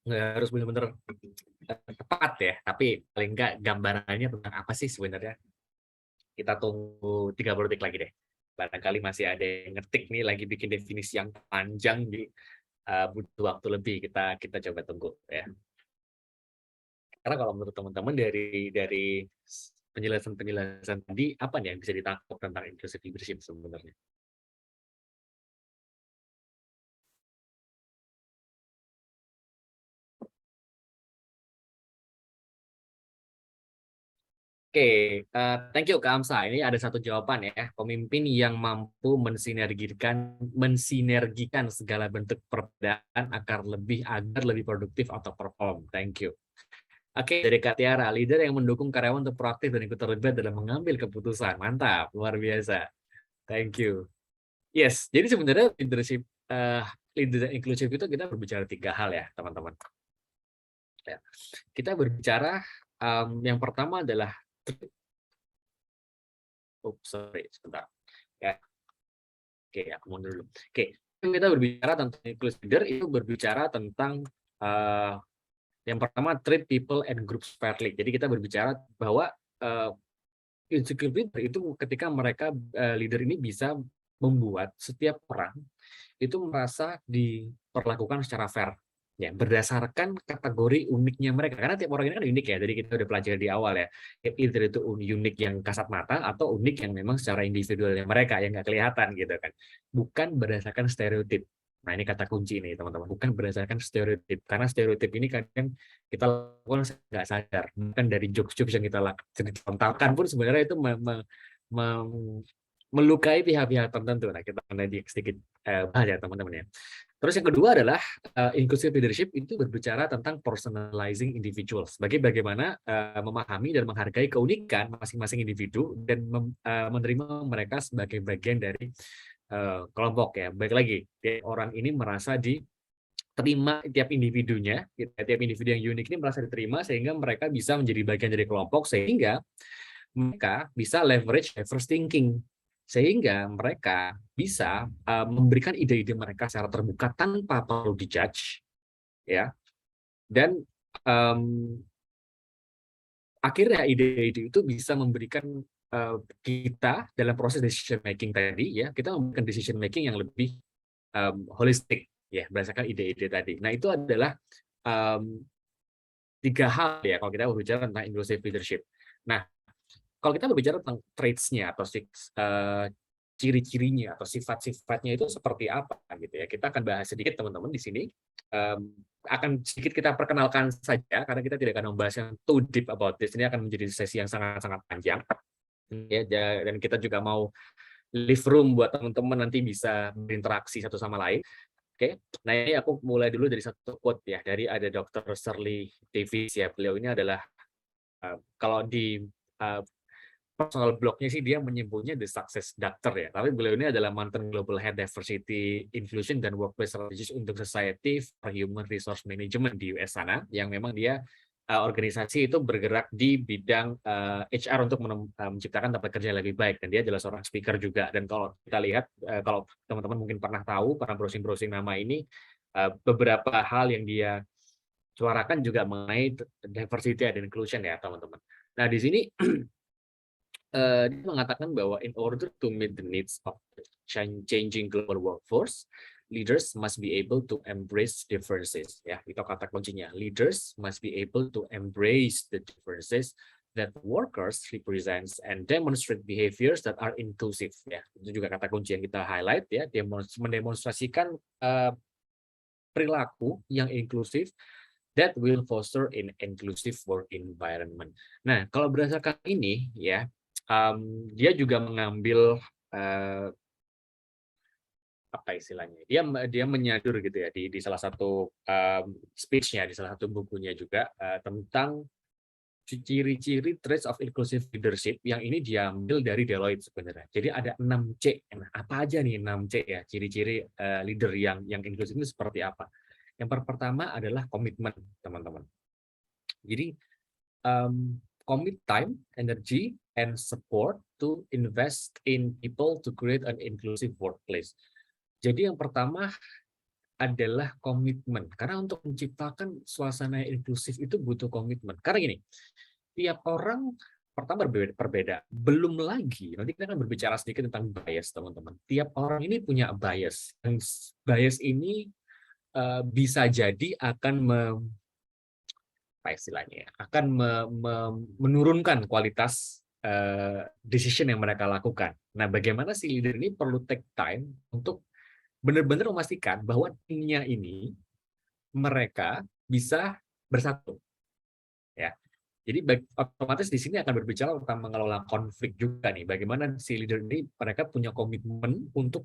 Nggak harus benar-benar tepat ya, tapi paling nggak gambarannya tentang apa sih sebenarnya. Kita tunggu 30 detik lagi deh. Barangkali masih ada yang ngetik nih, lagi bikin definisi yang panjang, di butuh waktu lebih. Kita coba tunggu ya. Karena kalau menurut teman-teman dari penjelasan-penjelasan tadi, apa nih yang bisa ditangkap tentang inclusive leadership sebenarnya? Oke, thank you Kak Amsa. Ini ada satu jawaban ya. Pemimpin yang mampu mensinergikan segala bentuk perbedaan agar lebih produktif atau perform. Thank you. Oke, dari Kak Tiara, leader yang mendukung karyawan untuk proaktif dan ikut terlibat dalam mengambil keputusan. Mantap, luar biasa. Thank you. Yes, jadi sebenarnya leader inklusif itu kita berbicara tiga hal ya, teman-teman. Ya. Kita berbicara yang pertama adalah sorry, sebentar. Ya. Oke, aku mundur dulu. Oke, kita berbicara tentang inclusive leader itu berbicara tentang yang pertama treat people and groups fairly. Jadi kita berbicara bahwa inclusive leader itu ketika mereka leader ini bisa membuat setiap orang itu merasa diperlakukan secara fair ya, berdasarkan kategori uniknya mereka, karena tiap orang ini kan unik ya. Jadi kita udah pelajari di awal ya, either itu unik yang kasat mata atau unik yang memang secara individualnya mereka yang nggak kelihatan gitu kan, bukan berdasarkan stereotip. Nah, ini kata kunci nih teman-teman, bukan berdasarkan stereotip, karena stereotip ini kadang kita lakukan nggak sadar, bukan dari jokes-jokes yang kita lontarkan pun sebenarnya itu melukai pihak-pihak tertentu. Nah, kita nanti sedikit bahas ya teman-teman ya. Terus yang kedua adalah inclusive leadership itu berbicara tentang personalizing individuals, bagaimana memahami dan menghargai keunikan masing-masing individu dan menerima mereka sebagai bagian dari kelompok ya. Baik lagi, orang ini merasa diterima tiap individunya, tiap individu yang unik ini merasa diterima sehingga mereka bisa menjadi bagian dari kelompok sehingga mereka bisa leverage diverse thinking sehingga mereka bisa memberikan ide-ide mereka secara terbuka tanpa perlu dijudge ya dan akhirnya ide-ide itu bisa memberikan kita dalam proses decision making tadi ya kita memberikan decision making yang lebih holistik ya berdasarkan ide-ide tadi. Nah itu adalah tiga hal ya kalau kita berbicara tentang inclusive leadership. Nah kalau kita berbicara tentang traits-nya atau ciri-cirinya atau sifat-sifatnya itu seperti apa gitu ya. Kita akan bahas sedikit teman-teman di sini. Akan sedikit kita perkenalkan saja karena kita tidak akan membahas yang too deep about this. Ini akan menjadi sesi yang sangat-sangat panjang. Ya, dan kita juga mau leave room buat teman-teman nanti bisa berinteraksi satu sama lain. Oke. Nah, ini aku mulai dulu dari satu quote ya dari ada Dr. Shirley Davis ya. Beliau ini adalah kalau di personal blognya sih dia menyebutnya The Success Doctor ya. Tapi beliau ini adalah mantan Global Head Diversity Inclusion dan Workplace Strategies untuk Society for Human Resource Management di US sana, yang memang dia organisasi itu bergerak di bidang HR untuk menciptakan tempat kerja yang lebih baik, dan dia adalah seorang speaker juga. Dan kalau kita lihat, kalau teman-teman mungkin pernah tahu, pernah browsing-browsing nama ini, beberapa hal yang dia suarakan juga mengenai diversity and inclusion ya teman-teman. Nah di sini dia mengatakan bahwa in order to meet the needs of the changing global workforce, leaders must be able to embrace differences. Ya, itu kata kuncinya. Leaders must be able to embrace the differences that workers represents and demonstrate behaviors that are inclusive. Ya, itu juga kata kunci yang kita highlight ya. Dia mendemonstrasikan perilaku yang inklusif that will foster an inclusive work environment. Nah, kalau berdasarkan ini ya. Dia juga mengambil apa istilahnya? Dia menyadur gitu ya di salah satu speech-nya, di salah satu bukunya juga tentang ciri-ciri traits of inclusive leadership yang ini diambil dari Deloitte sebenarnya. Jadi ada 6C. Nah, apa aja nih 6C ya? Ciri-ciri leader yang inklusif itu seperti apa? Yang pertama adalah komitmen, teman-teman. Jadi commit time, energy, and support to invest in people to create an inclusive workplace. Jadi yang pertama adalah komitmen. Karena untuk menciptakan suasana yang inklusif itu butuh komitmen. Karena gini, tiap orang pertama berbeda. Belum lagi, nanti kita akan berbicara sedikit tentang bias, teman-teman. Tiap orang ini punya bias. Dan bias ini bisa jadi akan apa istilahnya ya, akan menurunkan kualitas decision yang mereka lakukan. Nah, bagaimana si leader ini perlu take time untuk benar-benar memastikan bahwa timnya ini mereka bisa bersatu, ya. Jadi otomatis di sini akan berbicara tentang mengelola konflik juga nih. Bagaimana si leader ini mereka punya komitmen untuk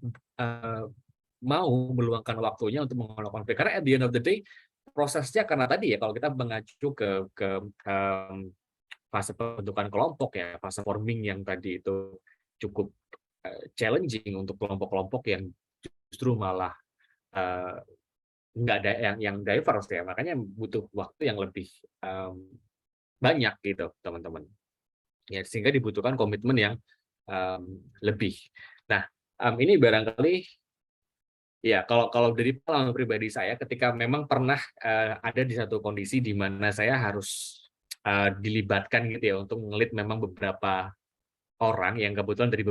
mau meluangkan waktunya untuk mengelola konflik. Karena at the end of the day prosesnya karena tadi ya kalau kita mengacu ke fase pembentukan kelompok ya, fase forming yang tadi itu cukup challenging untuk kelompok-kelompok yang justru malah nggak ada yang diverse ya, makanya butuh waktu yang lebih banyak gitu teman-teman. Ya sehingga dibutuhkan komitmen yang lebih. Nah ini barangkali ya, kalau dari pengalaman pribadi saya, ketika memang pernah ada di satu kondisi di mana saya harus dilibatkan gitu ya untuk ngelit memang beberapa orang yang kebetulan dari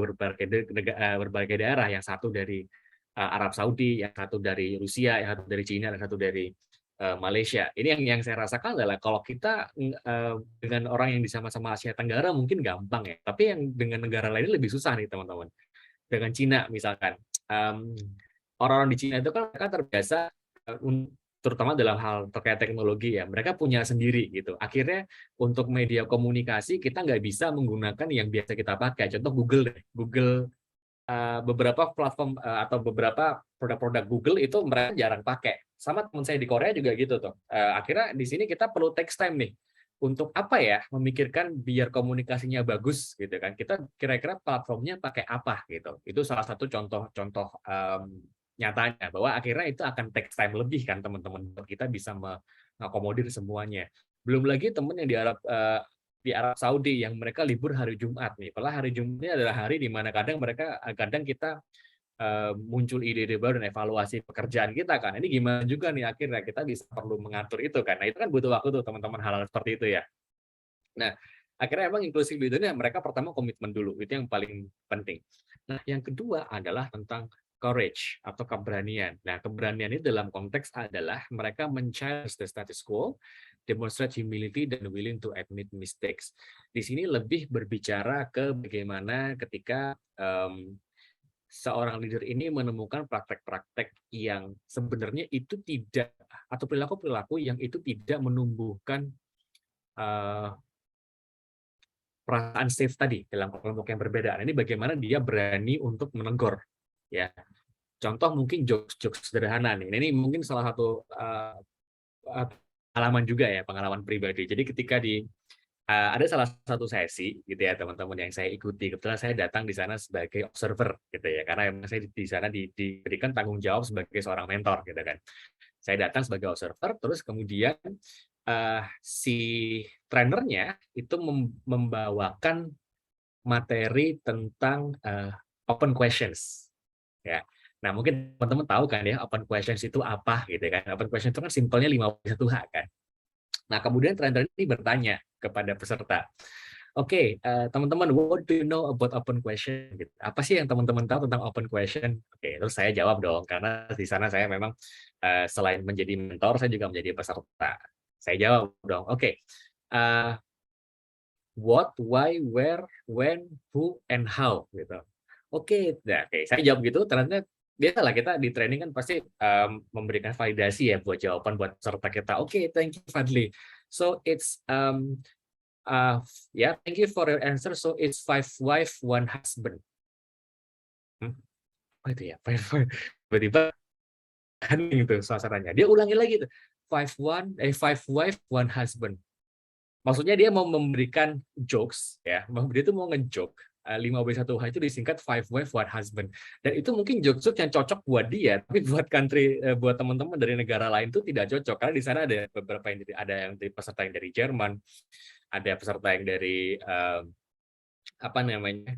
berbagai daerah, yang satu dari Arab Saudi, yang satu dari Rusia, yang satu dari Cina, yang satu dari Malaysia. Ini yang saya rasakan adalah kalau kita dengan orang yang di sama-sama Asia Tenggara mungkin gampang ya, tapi yang dengan negara lain lebih susah nih teman-teman. Dengan Cina misalkan. Orang-orang di Cina itu kan mereka terbiasa terutama dalam hal terkait teknologi ya, mereka punya sendiri gitu. Akhirnya untuk media komunikasi kita nggak bisa menggunakan yang biasa kita pakai. Contoh Google deh. Google beberapa platform atau beberapa produk-produk Google itu mereka jarang pakai. Sama teman saya di Korea juga gitu tuh. Akhirnya di sini kita perlu take time nih untuk apa ya, memikirkan biar komunikasinya bagus gitu kan. Kita kira-kira platformnya pakai apa gitu. Itu salah satu contoh-contoh nyatanya bahwa akhirnya itu akan take time lebih kan teman-teman, kita bisa mengakomodir semuanya. Belum lagi teman yang di Arab Saudi yang mereka libur hari Jumat nih. Padahal hari Jumat ini adalah hari di mana kadang kita muncul ide-ide baru dan evaluasi pekerjaan kita kan. Ini gimana juga nih akhirnya kita bisa perlu mengatur itu kan. Nah, itu kan butuh waktu tuh teman-teman hal-hal seperti itu ya. Nah, akhirnya emang inklusif leader-nya mereka pertama komitmen dulu, itu yang paling penting. Nah, yang kedua adalah tentang courage atau keberanian. Nah, keberanian ini dalam konteks adalah mereka men-challenge the status quo, demonstrate humility dan willing to admit mistakes. Di sini lebih berbicara ke bagaimana ketika seorang leader ini menemukan praktek-praktek yang sebenarnya itu tidak, atau perilaku-perilaku yang itu tidak menumbuhkan perasaan safe tadi dalam kelompok yang berbeda. Nah, ini bagaimana dia berani untuk menegur, ya. Contoh mungkin jokes-jokes sederhana nih. Ini mungkin salah satu pengalaman juga ya, pengalaman pribadi. Jadi ketika ada salah satu sesi gitu ya teman-teman yang saya ikuti, kebetulan saya datang di sana sebagai observer gitu ya, karena memang saya di sana diberikan tanggung jawab sebagai seorang mentor gitu kan. Saya datang sebagai observer, terus kemudian si trainernya itu membawakan materi tentang open questions, ya. Nah, mungkin teman-teman tahu kan ya open questions itu apa gitu kan. Open questions itu kan simpelnya 51H kan. Nah, kemudian trainer ini bertanya kepada peserta, oke, teman-teman, what do you know about open question? Gitu. Apa sih yang teman-teman tahu tentang open question? Oke, terus saya jawab dong, karena di sana saya memang selain menjadi mentor, saya juga menjadi peserta. Saya jawab dong, oke, what, why, where, when, who, and how, gitu. Oke, nah, oke, saya jawab gitu, ternyata biasalah kita di training kan pasti memberikan validasi ya buat jawaban buat peserta kita. Oke, thank you Fadli. So it's yeah, thank you for your answer. So it's 5 wife, 1 husband. Apa itu ya? Tiba-tiba hening itu suasananya. Dia ulangi lagi tuh. 5 wife, 1 husband. Maksudnya dia mau memberikan jokes ya. Dia itu mau ngejoke 5W1H itu disingkat 5 wife, 1 husband. Dan itu mungkin jokes yang cocok buat dia, tapi buat buat teman-teman dari negara lain itu tidak cocok karena di sana ada beberapa yang dari peserta yang dari Jerman, ada peserta yang dari apa namanya,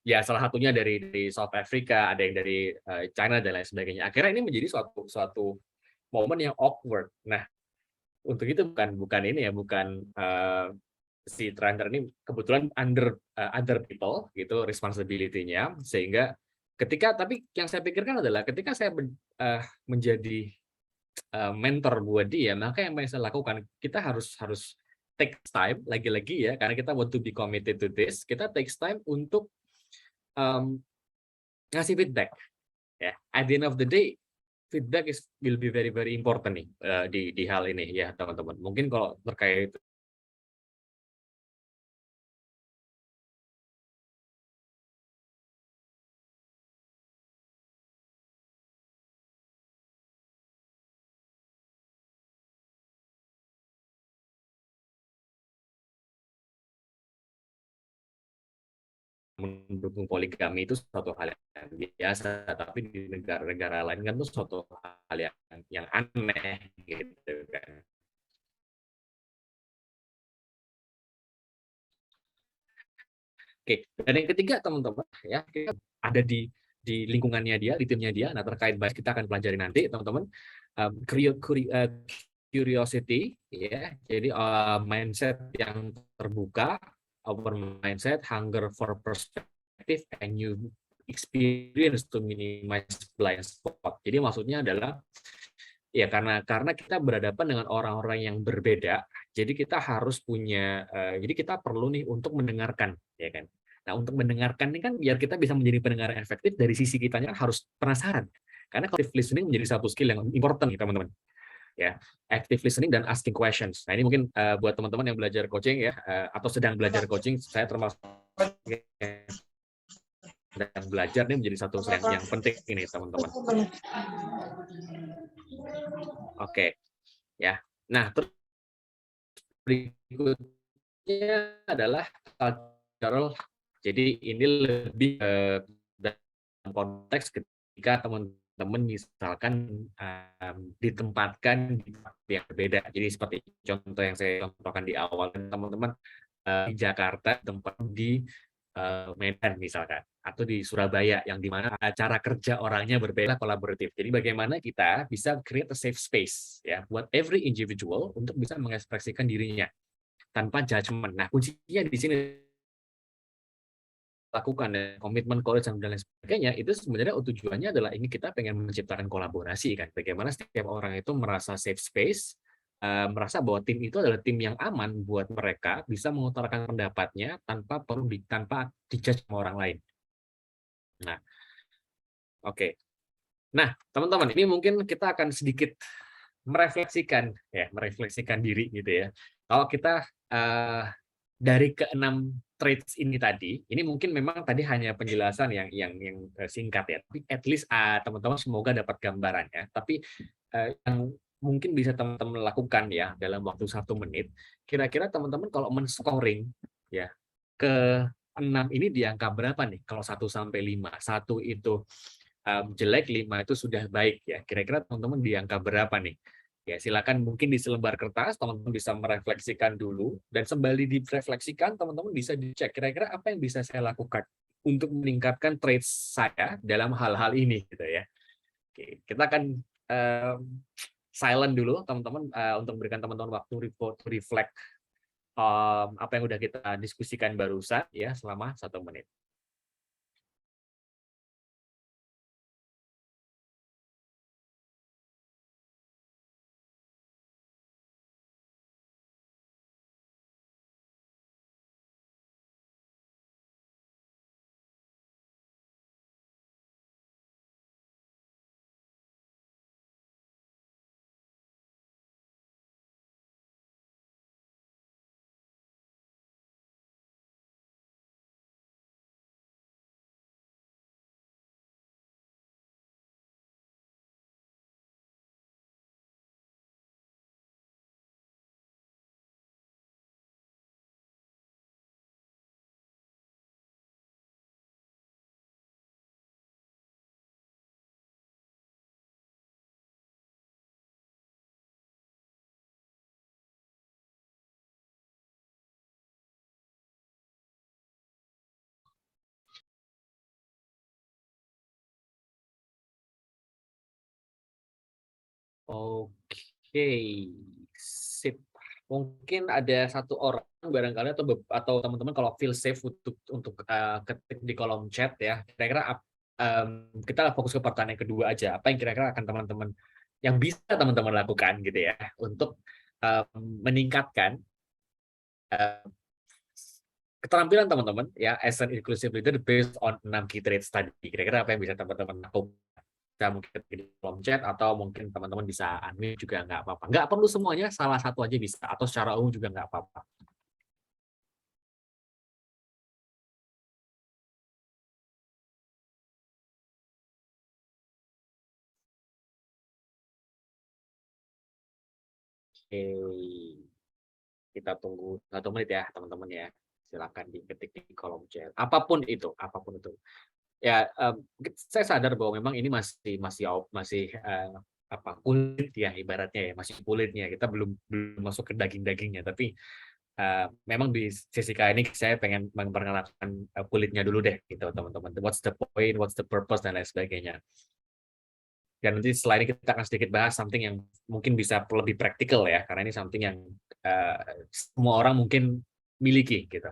ya salah satunya dari South Africa, ada yang dari China dan lain sebagainya. Akhirnya ini menjadi suatu momen yang awkward. Nah, untuk itu bukan ini ya, bukan si trainer ini kebetulan under other people gitu responsibility-nya, sehingga tapi yang saya pikirkan adalah ketika saya menjadi mentor buat dia, maka yang saya lakukan, kita harus take time lagi-lagi ya, karena kita want to be committed to this, kita take time untuk ngasih feedback ya. At the end of the day, feedback will be very very important nih di hal ini ya teman-teman. Mungkin kalau terkait mendukung poligami itu suatu hal yang biasa, tapi di negara-negara lain kan itu suatu hal yang aneh gitu kan. Oke, dan yang ketiga teman-teman ya, kita ada di lingkungannya dia, di timnya dia. Nah, terkait bahas kita akan pelajari nanti teman-teman, curiosity ya. Jadi mindset yang terbuka, open mindset, hunger for perspective, and new experience to minimize blind spot. Jadi maksudnya adalah ya karena kita berhadapan dengan orang-orang yang berbeda, jadi kita harus punya jadi kita perlu nih untuk mendengarkan, ya kan. Nah, untuk mendengarkan ini kan biar kita bisa menjadi pendengar yang efektif, dari sisi kitanya harus penasaran. Karena active listening menjadi satu skill yang important nih teman-teman. Ya, active listening dan asking questions. Nah, ini mungkin buat teman-teman yang belajar coaching ya, atau sedang belajar coaching, saya termasuk dan belajar ini menjadi satu yang penting ini teman-teman. Oke, ya. Nah, terus berikutnya adalah cultural. Jadi ini lebih dalam konteks ketika teman-teman misalkan ditempatkan di tempat yang berbeda. Jadi seperti contoh yang saya contohkan di awal, teman-teman di Jakarta, tempat di Medan misalkan, atau di Surabaya yang dimana cara kerja orangnya berbeda, kolaboratif. Jadi bagaimana kita bisa create a safe space ya buat every individual untuk bisa mengekspresikan dirinya tanpa judgement. Nah, kuncinya di sini lakukan ya, komitmen, courage dan lain sebagainya itu sebenarnya tujuannya adalah ini kita pengen menciptakan kolaborasi kan. Bagaimana setiap orang itu merasa safe space, merasa bahwa tim itu adalah tim yang aman buat mereka bisa mengutarakan pendapatnya tanpa dijudge sama orang lain. Nah, oke. Nah, teman-teman, ini mungkin kita akan sedikit merefleksikan diri gitu ya. Kalau kita dari keenam traits ini tadi, ini mungkin memang tadi hanya penjelasan yang singkat ya, tapi at least teman-teman semoga dapat gambarannya. Tapi yang mungkin bisa teman-teman lakukan ya dalam waktu 1 menit, kira-kira teman-teman kalau men-scoring ya ke 6 ini di angka berapa nih? Kalau 1 sampai 5, 1 itu jelek, 5 itu sudah baik ya. Kira-kira teman-teman di angka berapa nih? Ya, silakan mungkin di selembar kertas teman-teman bisa merefleksikan dulu dan sembari direfleksikan teman-teman bisa dicek kira-kira apa yang bisa saya lakukan untuk meningkatkan traits saya dalam hal-hal ini gitu ya. Oke, kita akan silent dulu teman-teman untuk memberikan teman-teman waktu reflect apa yang udah kita diskusikan barusan ya selama 1 menit. Oke, sip. Mungkin ada 1 orang barangkali atau teman-teman kalau feel safe untuk ketik di kolom chat ya. Kira-kira kita fokus ke pertanyaan kedua aja. Apa yang kira-kira akan teman-teman yang bisa teman-teman lakukan gitu ya untuk meningkatkan uh, keterampilan teman-teman ya as an inclusive leader based on 6 key traits tadi. Kira-kira apa yang bisa teman-teman lakukan? Bisa mungkin di kolom chat atau mungkin teman-teman bisa unmute juga nggak apa-apa. Nggak perlu semuanya, salah satu aja bisa atau secara umum juga nggak apa-apa. Oke, kita tunggu 1 menit ya teman-teman ya. Silakan diketik di kolom chat. Apapun itu, apapun itu. Ya, saya sadar bahwa memang ini masih kulit ya ibaratnya ya, masih kulitnya. Kita belum belum masuk ke daging-dagingnya, tapi memang di sesi kali ini saya pengen memperkenalkan kulitnya dulu deh gitu teman-teman. What's the point, what's the purpose dan lain sebagainya. Dan nanti setelah ini kita akan sedikit bahas something yang mungkin bisa lebih praktikal ya, karena ini something yang semua orang mungkin miliki gitu.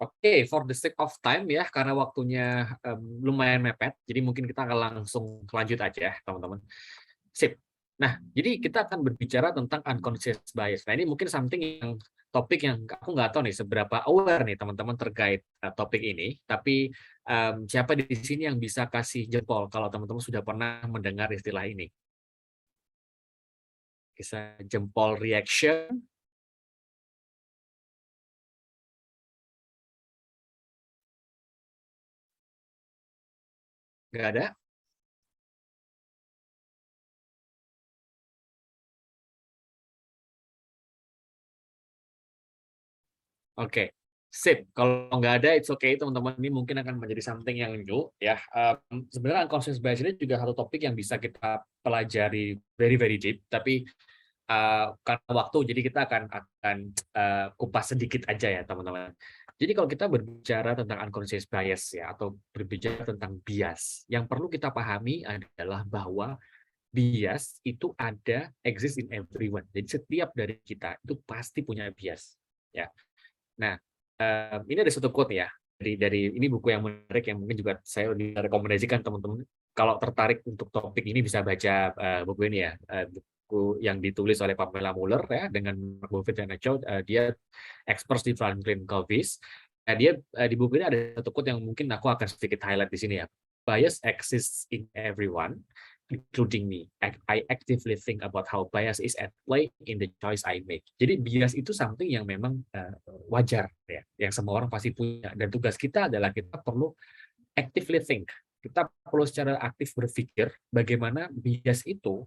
Oke, for the sake of time ya, karena waktunya lumayan mepet, jadi mungkin kita akan langsung lanjut aja ya, teman-teman. Sip. Nah, jadi kita akan berbicara tentang unconscious bias. Nah, ini mungkin something yang topik yang aku nggak tahu nih seberapa aware nih teman-teman terkait topik ini. Tapi siapa di sini yang bisa kasih jempol kalau teman-teman sudah pernah mendengar istilah ini? Bisa jempol reaction Nggak ada? Oke, sip. Kalau nggak ada, it's okay teman-teman. Ini mungkin akan menjadi something yang new ya. Sebenarnya unconscious bias ini juga satu topik yang bisa kita pelajari very very deep. Tapi karena waktu, jadi kita akan kupas sedikit aja ya teman-teman. Jadi kalau kita berbicara tentang unconscious bias ya, atau berbicara tentang bias, yang perlu kita pahami adalah bahwa bias itu ada, exist in everyone. Jadi setiap dari kita itu pasti punya bias. Ya. Nah, ini ada satu quote ya dari ini buku yang menarik yang mungkin juga saya rekomendasikan teman-teman kalau tertarik untuk topik ini bisa baca buku ini ya, buku yang ditulis oleh Pamela Muller ya dengan Mark Buffett dan Chow, dia experts di Franklin Covey's. Nah, dia di buku ini ada satu quote yang mungkin aku akan sedikit highlight di sini ya. Bias exists in everyone, including me. I actively think about how bias is at play in the choice I make. Jadi bias itu something yang memang wajar ya, yang semua orang pasti punya. Dan tugas kita adalah kita perlu actively think. Kita perlu secara aktif berpikir bagaimana bias itu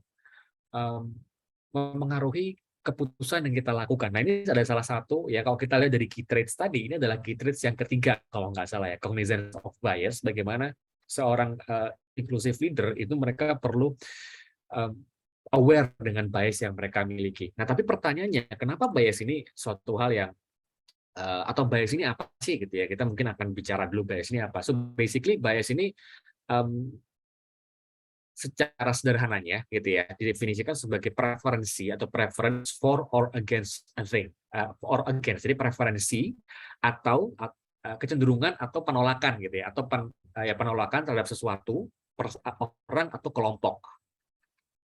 memengaruhi keputusan yang kita lakukan. Nah ini ada salah satu ya kalau kita lihat dari key traits tadi, ini adalah key traits yang ketiga kalau nggak salah ya, cognizance of bias. Bagaimana seorang inclusive leader itu mereka perlu aware dengan bias yang mereka miliki. Nah tapi pertanyaannya, kenapa bias ini suatu hal yang atau bias ini apa sih gitu ya? Kita mungkin akan bicara dulu bias ini apa. So basically bias ini um, secara sederhananya gitu ya didefinisikan sebagai preferensi atau preference for or against a thing, or against, jadi preferensi atau kecenderungan atau penolakan gitu ya, atau penolakan terhadap sesuatu, orang atau kelompok.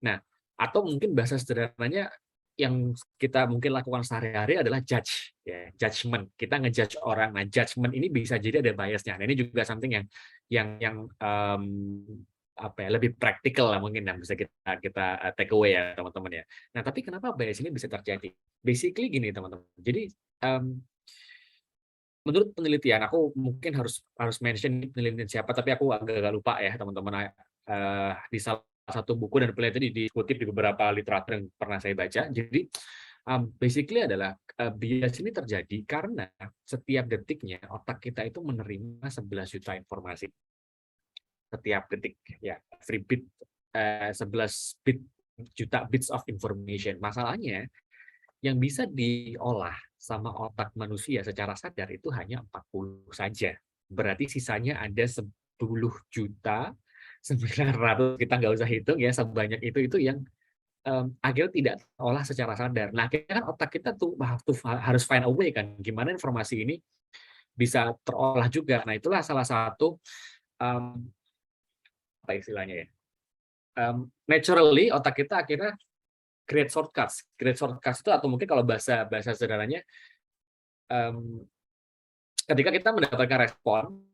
Nah, atau mungkin bahasa sederhananya yang kita mungkin lakukan sehari-hari adalah judge, ya, judgment. Kita ngejudge orang. Nah, judgment ini bisa jadi ada biasnya. Nah, ini juga something yang apa ya, lebih praktikal lah mungkin yang bisa kita take away ya teman-teman ya. Nah, tapi kenapa bias ini bisa terjadi? Basically gini teman-teman. Jadi menurut penelitian, aku mungkin harus mention penelitian siapa, tapi aku agak lupa ya teman-teman. Di salah satu buku dan penelitian dikutip di beberapa literatur yang pernah saya baca. Jadi basically adalah bias ini terjadi karena setiap detiknya otak kita itu menerima 11 juta informasi setiap detik ya, every bit 11 juta bits of information. Masalahnya yang bisa diolah sama otak manusia secara sadar itu hanya 40 saja. Berarti sisanya ada 10 juta 900, kita nggak usah hitung ya, sebanyak itu yang akhirnya tidak terolah secara sadar. Nah, akhirnya kan otak kita tuh harus find a way kan, gimana informasi ini bisa terolah juga. Nah, itulah salah satu apa istilahnya ya? Naturally otak kita akhirnya create shortcuts. Create shortcuts itu atau mungkin kalau bahasa sederhananya, ketika kita mendapatkan respon,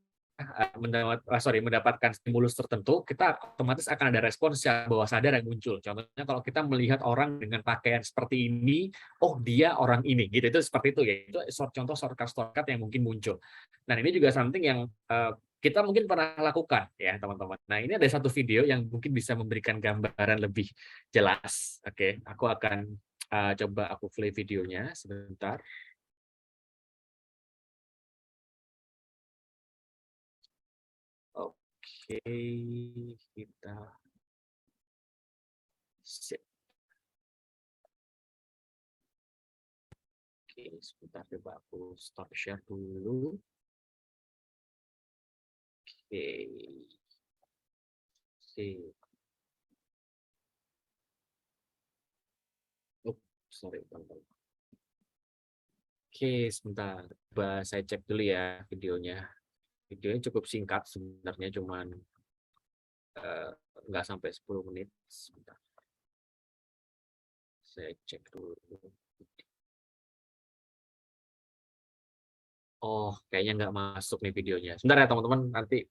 mendapatkan stimulus tertentu, kita otomatis akan ada respon secara bawah sadar yang muncul. Contohnya kalau kita melihat orang dengan pakaian seperti ini, oh dia orang ini, gitu. Itu seperti itu ya. Itu contoh shortcut yang mungkin muncul. Dan ini juga something yang kita mungkin pernah lakukan ya teman-teman. Nah ini ada satu video yang mungkin bisa memberikan gambaran lebih jelas. Oke, aku akan coba aku play videonya sebentar. Oke, kita sip. Oke, sebentar coba aku stop share dulu. Oke, sip. Oh, sorry, teman-teman. Oke, sebentar. Coba saya cek dulu ya videonya. Videonya cukup singkat sebenarnya, cuman nggak sampai 10 menit. Sebentar. Saya cek dulu. Oh, kayaknya nggak masuk nih videonya. Sebentar ya teman-teman, nanti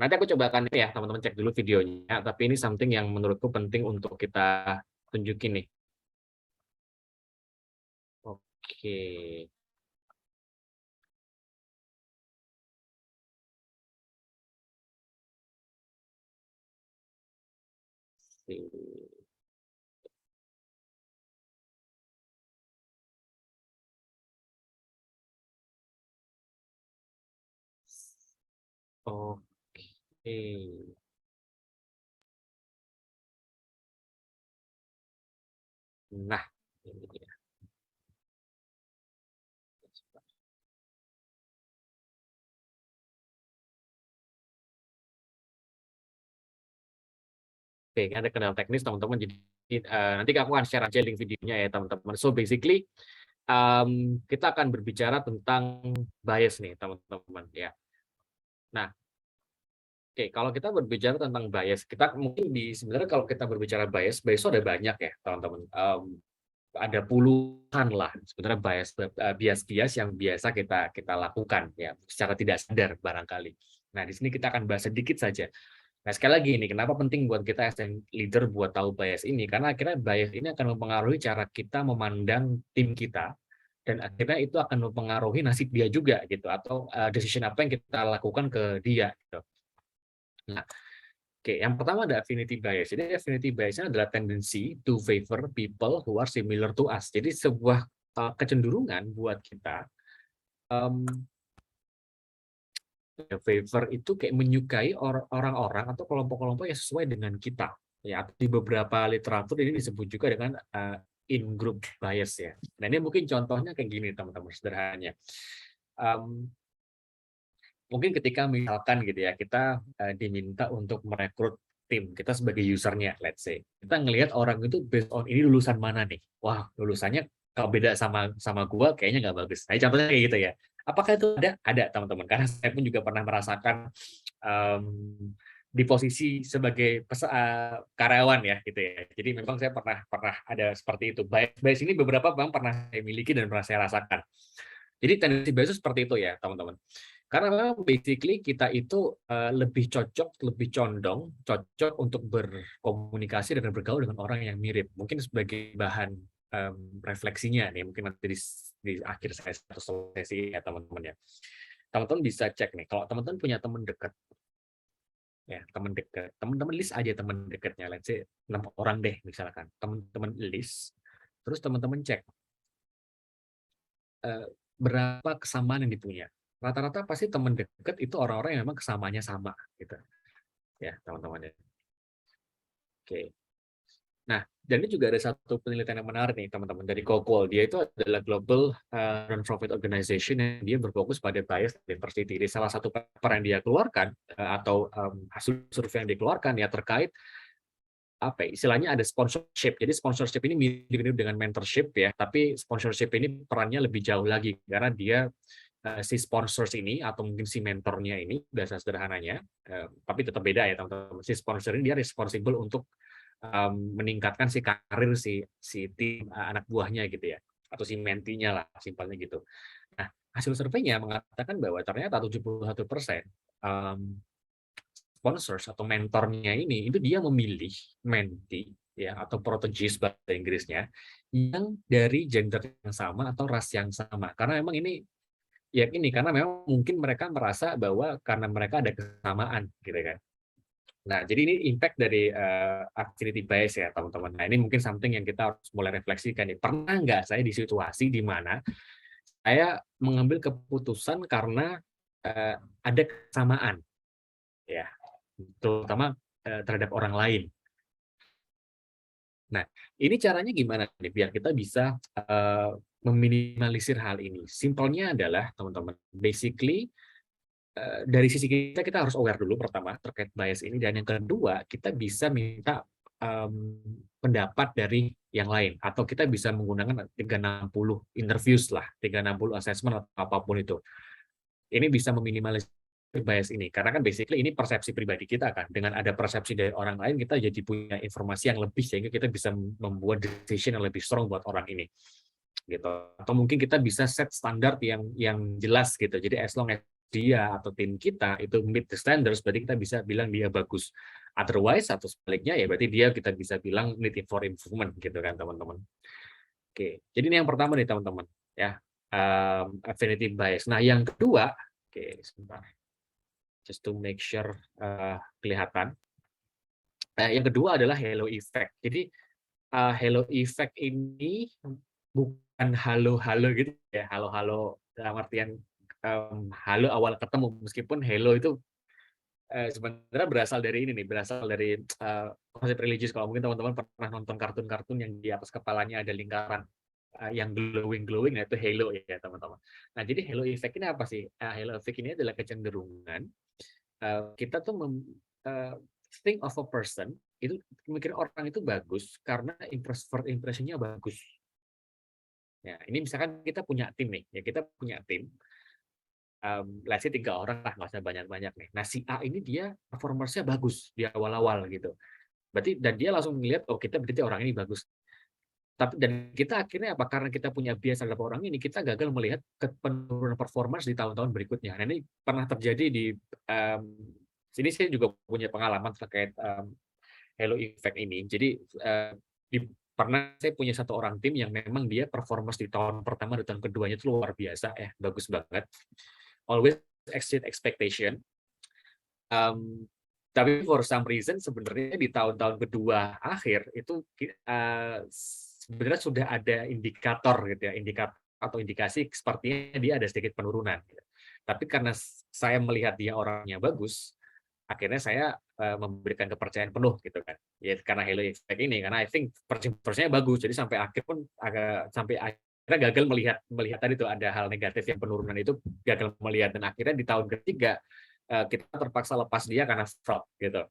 nanti aku coba akan ya teman-teman cek dulu videonya. Tapi ini something yang menurutku penting untuk kita tunjukin nih. Oke. Oke. Nah, ini dia. Oke, ada kendala teknis teman-teman. Jadi nanti aku akan share aja link videonya ya teman-teman. So basically kita akan berbicara tentang bias nih teman-teman ya. Nah, oke, kalau kita berbicara tentang bias, kita mungkin sebenarnya kalau kita berbicara bias itu ada banyak ya teman-teman. Ada puluhan lah sebenarnya bias-bias yang biasa kita kita lakukan ya secara tidak sadar barangkali. Nah, di sini kita akan bahas sedikit saja. Nah, sekali lagi ini kenapa penting buat kita as leader buat tahu bias ini, karena akhirnya bias ini akan mempengaruhi cara kita memandang tim kita, dan akhirnya itu akan mempengaruhi nasib dia juga gitu, atau decision apa yang kita lakukan ke dia gitu. Nah, oke, yang pertama ada affinity bias. Jadi affinity bias adalah tendency to favor people who are similar to us. Jadi sebuah kecenderungan buat kita favor itu kayak menyukai orang-orang atau kelompok-kelompok yang sesuai dengan kita. Ya, di beberapa literatur ini disebut juga dengan in-group bias ya. Nah, ini mungkin contohnya kayak gini teman-teman sederhananya. Mungkin ketika misalkan gitu ya, kita diminta untuk merekrut tim, kita sebagai usernya, let's say. Kita ngelihat orang itu based on ini lulusan mana nih. Wah, lulusannya kalau beda sama gua kayaknya nggak bagus. Nah, contohnya kayak gitu ya. Apakah itu ada? Ada, teman-teman. Karena saya pun juga pernah merasakan um, di posisi sebagai karyawan ya gitu ya. Jadi memang saya pernah pernah ada seperti itu. Bias ini beberapa memang pernah saya miliki dan pernah saya rasakan. Jadi tendensi bias itu seperti itu ya, teman-teman. Karena memang basically kita itu lebih cocok, lebih condong, cocok untuk berkomunikasi dan bergaul dengan orang yang mirip. Mungkin sebagai bahan refleksinya nih, mungkin nanti di akhir sesi atau sesi ya teman-teman ya. Teman-teman bisa cek nih, kalau teman-teman punya teman dekat, ya teman dekat, teman-teman list aja teman dekatnya, let's say 6 orang deh misalkan, teman-teman list, terus teman-teman cek berapa kesamaan yang dipunya. Rata-rata pasti teman dekat itu orang-orang yang memang kesamaannya sama gitu ya teman-teman ya. Oke. Nah, dan ini juga ada satu penelitian yang menarik nih teman-teman dari Cockwool. Dia itu adalah global non-profit organization yang dia berfokus pada bias diversity. Di salah satu paper yang dia keluarkan atau hasil survei yang dikeluarkan ya terkait apa ya, istilahnya ada sponsorship. Jadi sponsorship ini mirip-mirip dengan mentorship ya, tapi sponsorship ini perannya lebih jauh lagi karena dia si sponsors ini atau mungkin si mentornya ini bahasa sederhananya, tapi tetap beda ya teman-teman. Si sponsor ini dia responsible untuk meningkatkan si karir si tim anak buahnya gitu ya, atau si mentinya lah simpelnya gitu. Nah, hasil surveinya mengatakan bahwa ternyata 71% sponsors atau mentornya ini itu dia memilih menti ya atau protegis bahasa Inggrisnya yang dari gender yang sama atau ras yang sama, karena memang ini ya ini karena memang mungkin mereka merasa bahwa karena mereka ada kesamaan gitu kan. Nah, jadi ini impact dari affinity bias ya teman-teman. Nah, ini mungkin something yang kita harus mulai refleksikan nih. Pernah nggak saya di situasi di mana saya mengambil keputusan karena ada kesamaan ya, terutama terhadap orang lain. Nah, ini caranya gimana nih biar kita bisa meminimalisir hal ini? Simpelnya adalah teman-teman, basically dari sisi kita, kita harus aware dulu pertama terkait bias ini, dan yang kedua kita bisa minta pendapat dari yang lain, atau kita bisa menggunakan 360 interviews lah, 360 assessment atau apapun itu. Ini bisa meminimalisir bias ini, karena kan basically ini persepsi pribadi kita kan, dengan ada persepsi dari orang lain kita jadi punya informasi yang lebih sehingga kita bisa membuat decision yang lebih strong buat orang ini gitu. Atau mungkin kita bisa set standar yang jelas gitu. Jadi as long as dia atau tim kita itu meet the standards, berarti kita bisa bilang dia bagus. Otherwise atau sebaliknya ya berarti dia kita bisa bilang need for improvement gitu kan teman-teman. Oke, jadi ini yang pertama nih teman-teman ya, affinity bias. Nah yang kedua, oke sebentar, just to make sure kelihatan. Nah, yang kedua adalah halo effect. Jadi halo effect ini bukan halo-halo gitu ya, halo-halo dalam artian, halo awal ketemu, meskipun halo itu, sebenarnya berasal dari ini nih, berasal dari, konsep religius. Kalau mungkin teman-teman pernah nonton kartun-kartun yang di atas kepalanya ada lingkaran, yang glowing-glowing, nah itu halo ya teman-teman. Nah, jadi halo effect ini apa sih? Halo effect ini adalah kecenderungan, kita tuh eee, think of a person, itu mikir orang itu bagus karena first impression-nya bagus. Ya, ini misalkan kita punya tim nih, ya kita punya tim, let's say 3 orang lah, nggak usah banyak-banyak nih. Nah, si A ini dia performance-nya bagus di awal-awal gitu. Berarti dan dia langsung melihat, "Oh, kita berarti orang ini bagus." Tapi dan kita akhirnya apa, karena kita punya bias terhadap orang ini, kita gagal melihat penurunan performance di tahun-tahun berikutnya. Nah, ini pernah terjadi di, sini saya juga punya pengalaman terkait, halo effect ini. Jadi, di pernah saya punya satu orang tim yang memang dia performance di tahun pertama dan tahun keduanya itu luar biasa ya, bagus banget. Always exceed expectation. Mmm, tapi for some reason sebenarnya di tahun-tahun kedua akhir itu sebenarnya sudah ada indikator gitu ya, atau indikasi sepertinya dia ada sedikit penurunan gitu. Tapi karena saya melihat dia orangnya bagus, akhirnya saya, memberikan kepercayaan penuh gitu kan. Ya karena halo effect ini, karena I think first-nya bagus, jadi sampai akhir pun sampai akhirnya gagal melihat melihat tadi tuh ada hal negatif yang penurunan itu gagal melihat, dan akhirnya di tahun ketiga, kita terpaksa lepas dia karena fraud gitu.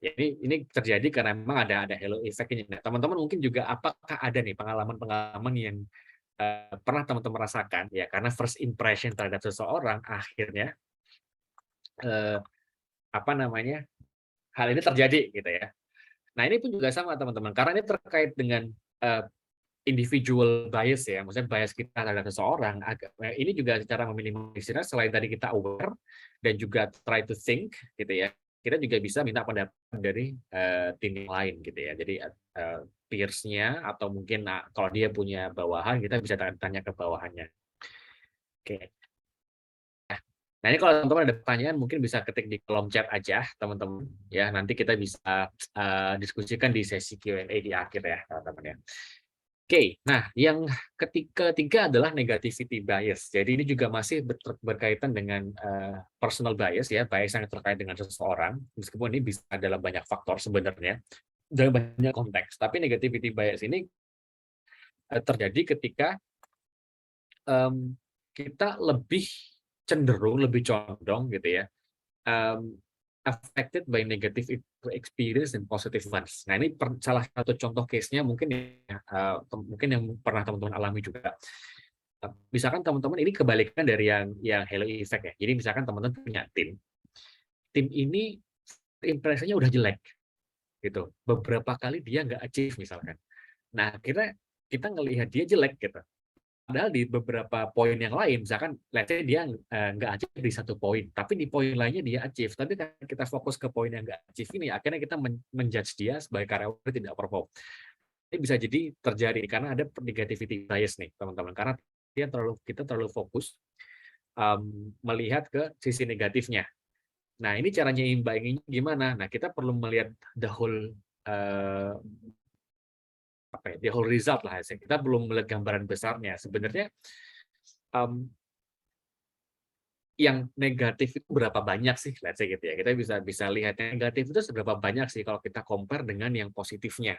Ya ini terjadi karena memang ada halo effect ini. Nah, teman-teman mungkin juga apakah ada nih pengalaman-pengalaman yang, pernah teman-teman rasakan ya karena first impression terhadap seseorang akhirnya, eee, apa namanya, hal ini terjadi gitu ya. Nah, ini pun juga sama teman-teman, karena ini terkait dengan, eee, individual bias ya, maksudnya bias kita terhadap seseorang, ini juga cara meminimalisirnya selain tadi kita aware dan juga try to think gitu ya, kita juga bisa minta pendapat dari, tim yang lain gitu ya. Jadi, peers-nya atau mungkin, kalau dia punya bawahan, kita bisa tanya ke bawahannya. Oke. Nah, ini kalau teman-teman ada pertanyaan mungkin bisa ketik di kolom chat aja teman-teman, ya nanti kita bisa, diskusikan di sesi Q&A di akhir ya teman-teman ya. Oke, nah yang ketiga adalah negativity bias. Jadi ini juga masih berkaitan dengan, personal bias ya, bias yang terkait dengan seseorang, meskipun ini bisa dalam banyak faktor sebenarnya, dalam banyak konteks. Tapi negativity bias ini, terjadi ketika, mmm, kita lebih cenderung, lebih condong gitu ya, mmm, affected by negative experience and positive ones. Nah, ini salah satu contoh case-nya mungkin ya, mungkin yang pernah teman-teman alami juga. Misalkan teman-teman ini kebalikan dari yang halo effect ya. Jadi misalkan teman-teman punya tim, tim ini impresinya udah jelek gitu. Beberapa kali dia nggak achieve misalkan. Nah, akhirnya kita ngelihat dia jelek gitu. Padahal di beberapa poin yang lain, misalkan let's say dia, nggak achieve di satu poin, tapi di poin lainnya dia achieve. Tapi karena kita fokus ke poin yang nggak achieve ini, akhirnya kita men-judge dia sebagai karyawan yang tidak perform. Ini bisa jadi terjadi karena ada negativity bias nih, teman-teman. Karena kita terlalu fokus, melihat ke sisi negatifnya. Nah, ini caranya imbanginya gimana? Nah, kita perlu melihat the whole, eee, apa ya, the whole result lah, kita belum melihat gambaran besarnya. Sebenarnya, mmm yang negatif itu berapa banyak sih, let's say gitu ya. Kita bisa bisa lihat yang negatif itu seberapa banyak sih kalau kita compare dengan yang positifnya,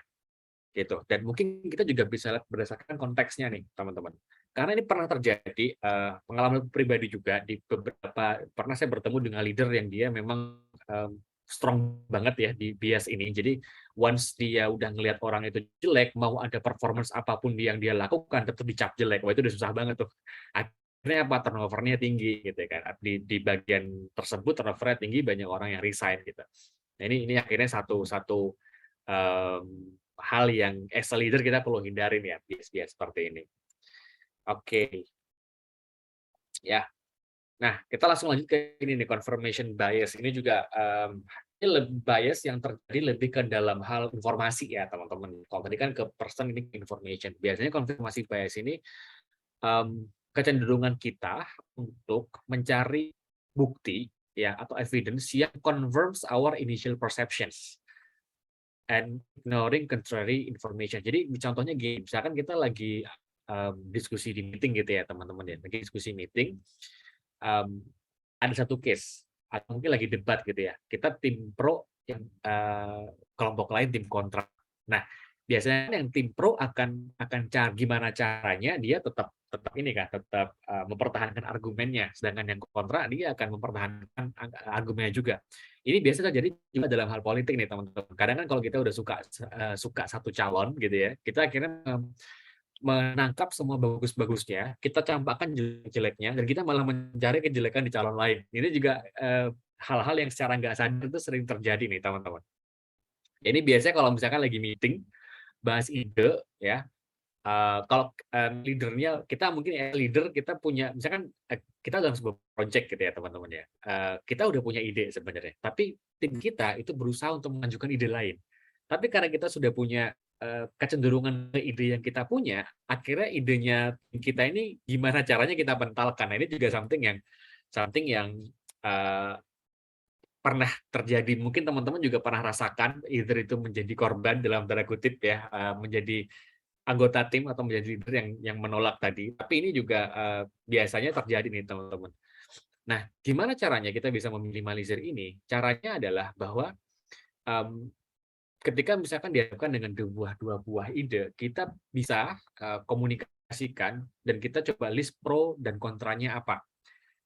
gitu. Dan mungkin kita juga bisa lihat berdasarkan konteksnya nih, teman-teman. Karena ini pernah terjadi, pengalaman pribadi juga di beberapa pernah saya bertemu dengan leader yang dia memang, strong banget ya di bias ini. Jadi once dia udah ngelihat orang itu jelek, mau ada performance apapun yang dia lakukan tetap dicap jelek. Wah, itu udah susah banget tuh. Akhirnya apa, turnover-nya tinggi gitu ya kan. Di bagian tersebut turnover-nya tinggi, banyak orang yang resign gitu. Nah, ini akhirnya satu satu, mmm, hal yang as a leader kita perlu hindarin ya, bias-bias seperti ini. Oke, ya. Nah, kita langsung lanjut ke ini nih, confirmation bias. Ini juga, ini bias yang terjadi lebih ke dalam hal informasi ya, teman-teman. Kalau tadi kan ke person, ini ke information. Biasanya konfirmasi bias ini, kecenderungan kita untuk mencari bukti ya atau evidence yang confirms our initial perceptions. and ignoring contrary information. Jadi contohnya gini, misalkan kita lagi diskusi di meeting gitu ya teman-teman ya, lagi diskusi meeting, ada satu case atau mungkin lagi debat gitu ya, kita tim pro yang kelompok lain tim kontra. Nah, biasanya yang tim pro akan gimana caranya dia tetap ini kan, tetap mempertahankan argumennya, sedangkan yang kontra dia akan mempertahankan argumennya juga. Ini biasa terjadi juga dalam hal politik nih teman-teman. Kadang kan kalau kita udah suka satu calon gitu ya, kita akhirnya menangkap semua bagus-bagusnya, kita campakkan jelek-jeleknya, dan kita malah mencari kejelekan di calon lain. Ini juga hal-hal yang secara nggak sadar itu sering terjadi nih teman-teman. Jadi biasanya kalau misalkan lagi meeting, bahas ide, ya, kalau leadernya kita mungkin ya leader kita punya misalkan kita dalam sebuah project gitu ya teman-teman ya, kita udah punya ide sebenarnya, tapi tim kita itu berusaha untuk mengajukan ide lain. Tapi karena kita sudah punya kecenderungan ke ide yang kita punya, akhirnya idenya tim kita ini gimana caranya kita bentalkan. Nah, ini juga something yang pernah terjadi. Mungkin teman-teman juga pernah rasakan, either itu menjadi korban dalam tanda kutip ya, menjadi anggota tim atau menjadi leader yang menolak tadi. Tapi ini juga biasanya terjadi nih teman-teman. Nah, gimana caranya kita bisa meminimalisir ini? Caranya adalah bahwa ketika misalkan dihadapkan dengan dua buah ide, kita bisa komunikasikan dan kita coba list pro dan kontranya apa.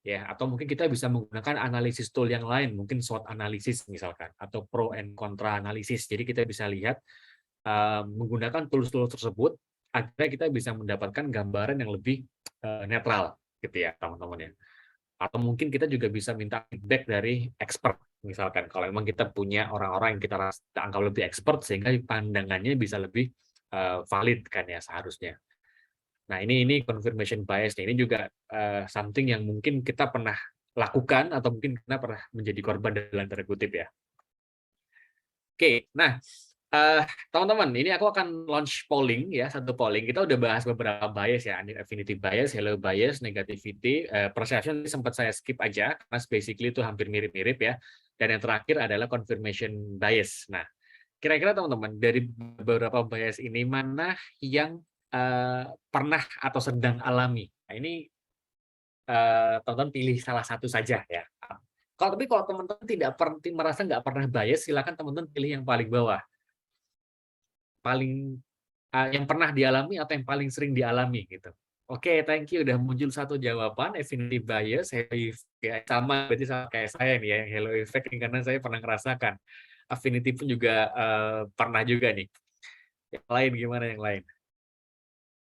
Ya, atau mungkin kita bisa menggunakan analisis tool yang lain, mungkin SWOT analisis misalkan, atau pro and kontra analisis. Jadi kita bisa lihat menggunakan tools-tools tersebut agar kita bisa mendapatkan gambaran yang lebih netral gitu ya teman-teman ya. Atau mungkin kita juga bisa minta feedback dari expert misalkan kalau memang kita punya orang-orang yang kita anggap lebih expert sehingga pandangannya bisa lebih valid kan ya seharusnya. Nah, ini confirmation bias nih. Ini juga something yang mungkin kita pernah lakukan atau mungkin kita pernah menjadi korban dalam tanda kutip ya. Oke, nah teman-teman, ini aku akan launch polling ya, satu polling. Kita udah bahas beberapa bias ya, affinity bias, halo bias, negativity, perception sempat saya skip aja karena basically itu hampir mirip-mirip ya. Dan yang terakhir adalah confirmation bias. Nah, kira-kira teman-teman dari beberapa bias ini mana yang pernah atau sedang alami? Nah, ini teman-teman pilih salah satu saja ya. Kalau teman-teman tidak merasa nggak pernah bias, silakan teman-teman pilih yang paling bawah. Paling yang pernah dialami atau yang paling sering dialami gitu. Oke, thank you udah muncul satu jawaban affinity bias, ya, sama berarti sama kayak saya nih ya, halo effect karena saya pernah merasakan. Affinity pun juga pernah juga nih. Yang lain gimana yang lain?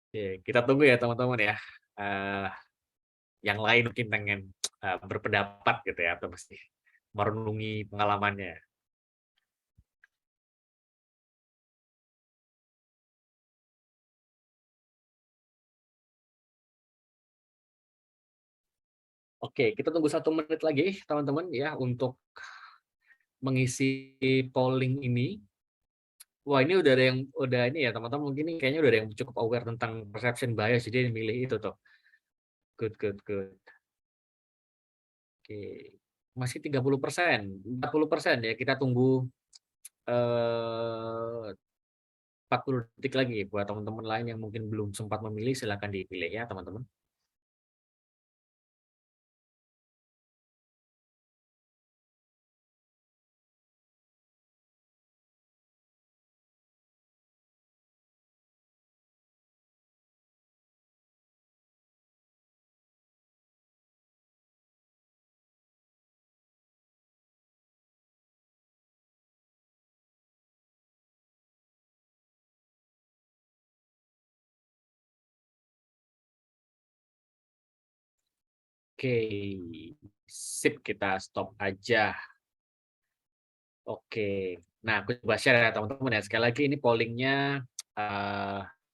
Oke, kita tunggu ya teman-teman ya. Yang lain mungkin pengen berpendapat gitu ya atau mesti merenungi pengalamannya. Oke, kita tunggu 1 menit lagi teman-teman ya untuk mengisi polling ini. Wah, ini udah ada yang udah ini ya teman-teman, mungkin ini kayaknya udah ada yang cukup aware tentang perception bias, jadi milih itu tuh. Good, good, good. Oke, masih 30%, 40% ya. Kita tunggu 40 detik lagi buat teman-teman lain yang mungkin belum sempat memilih, silakan dipilih ya teman-teman. Oke, sip, kita stop aja. Oke, nah aku coba share ya teman-teman ya. Sekali lagi ini pollingnya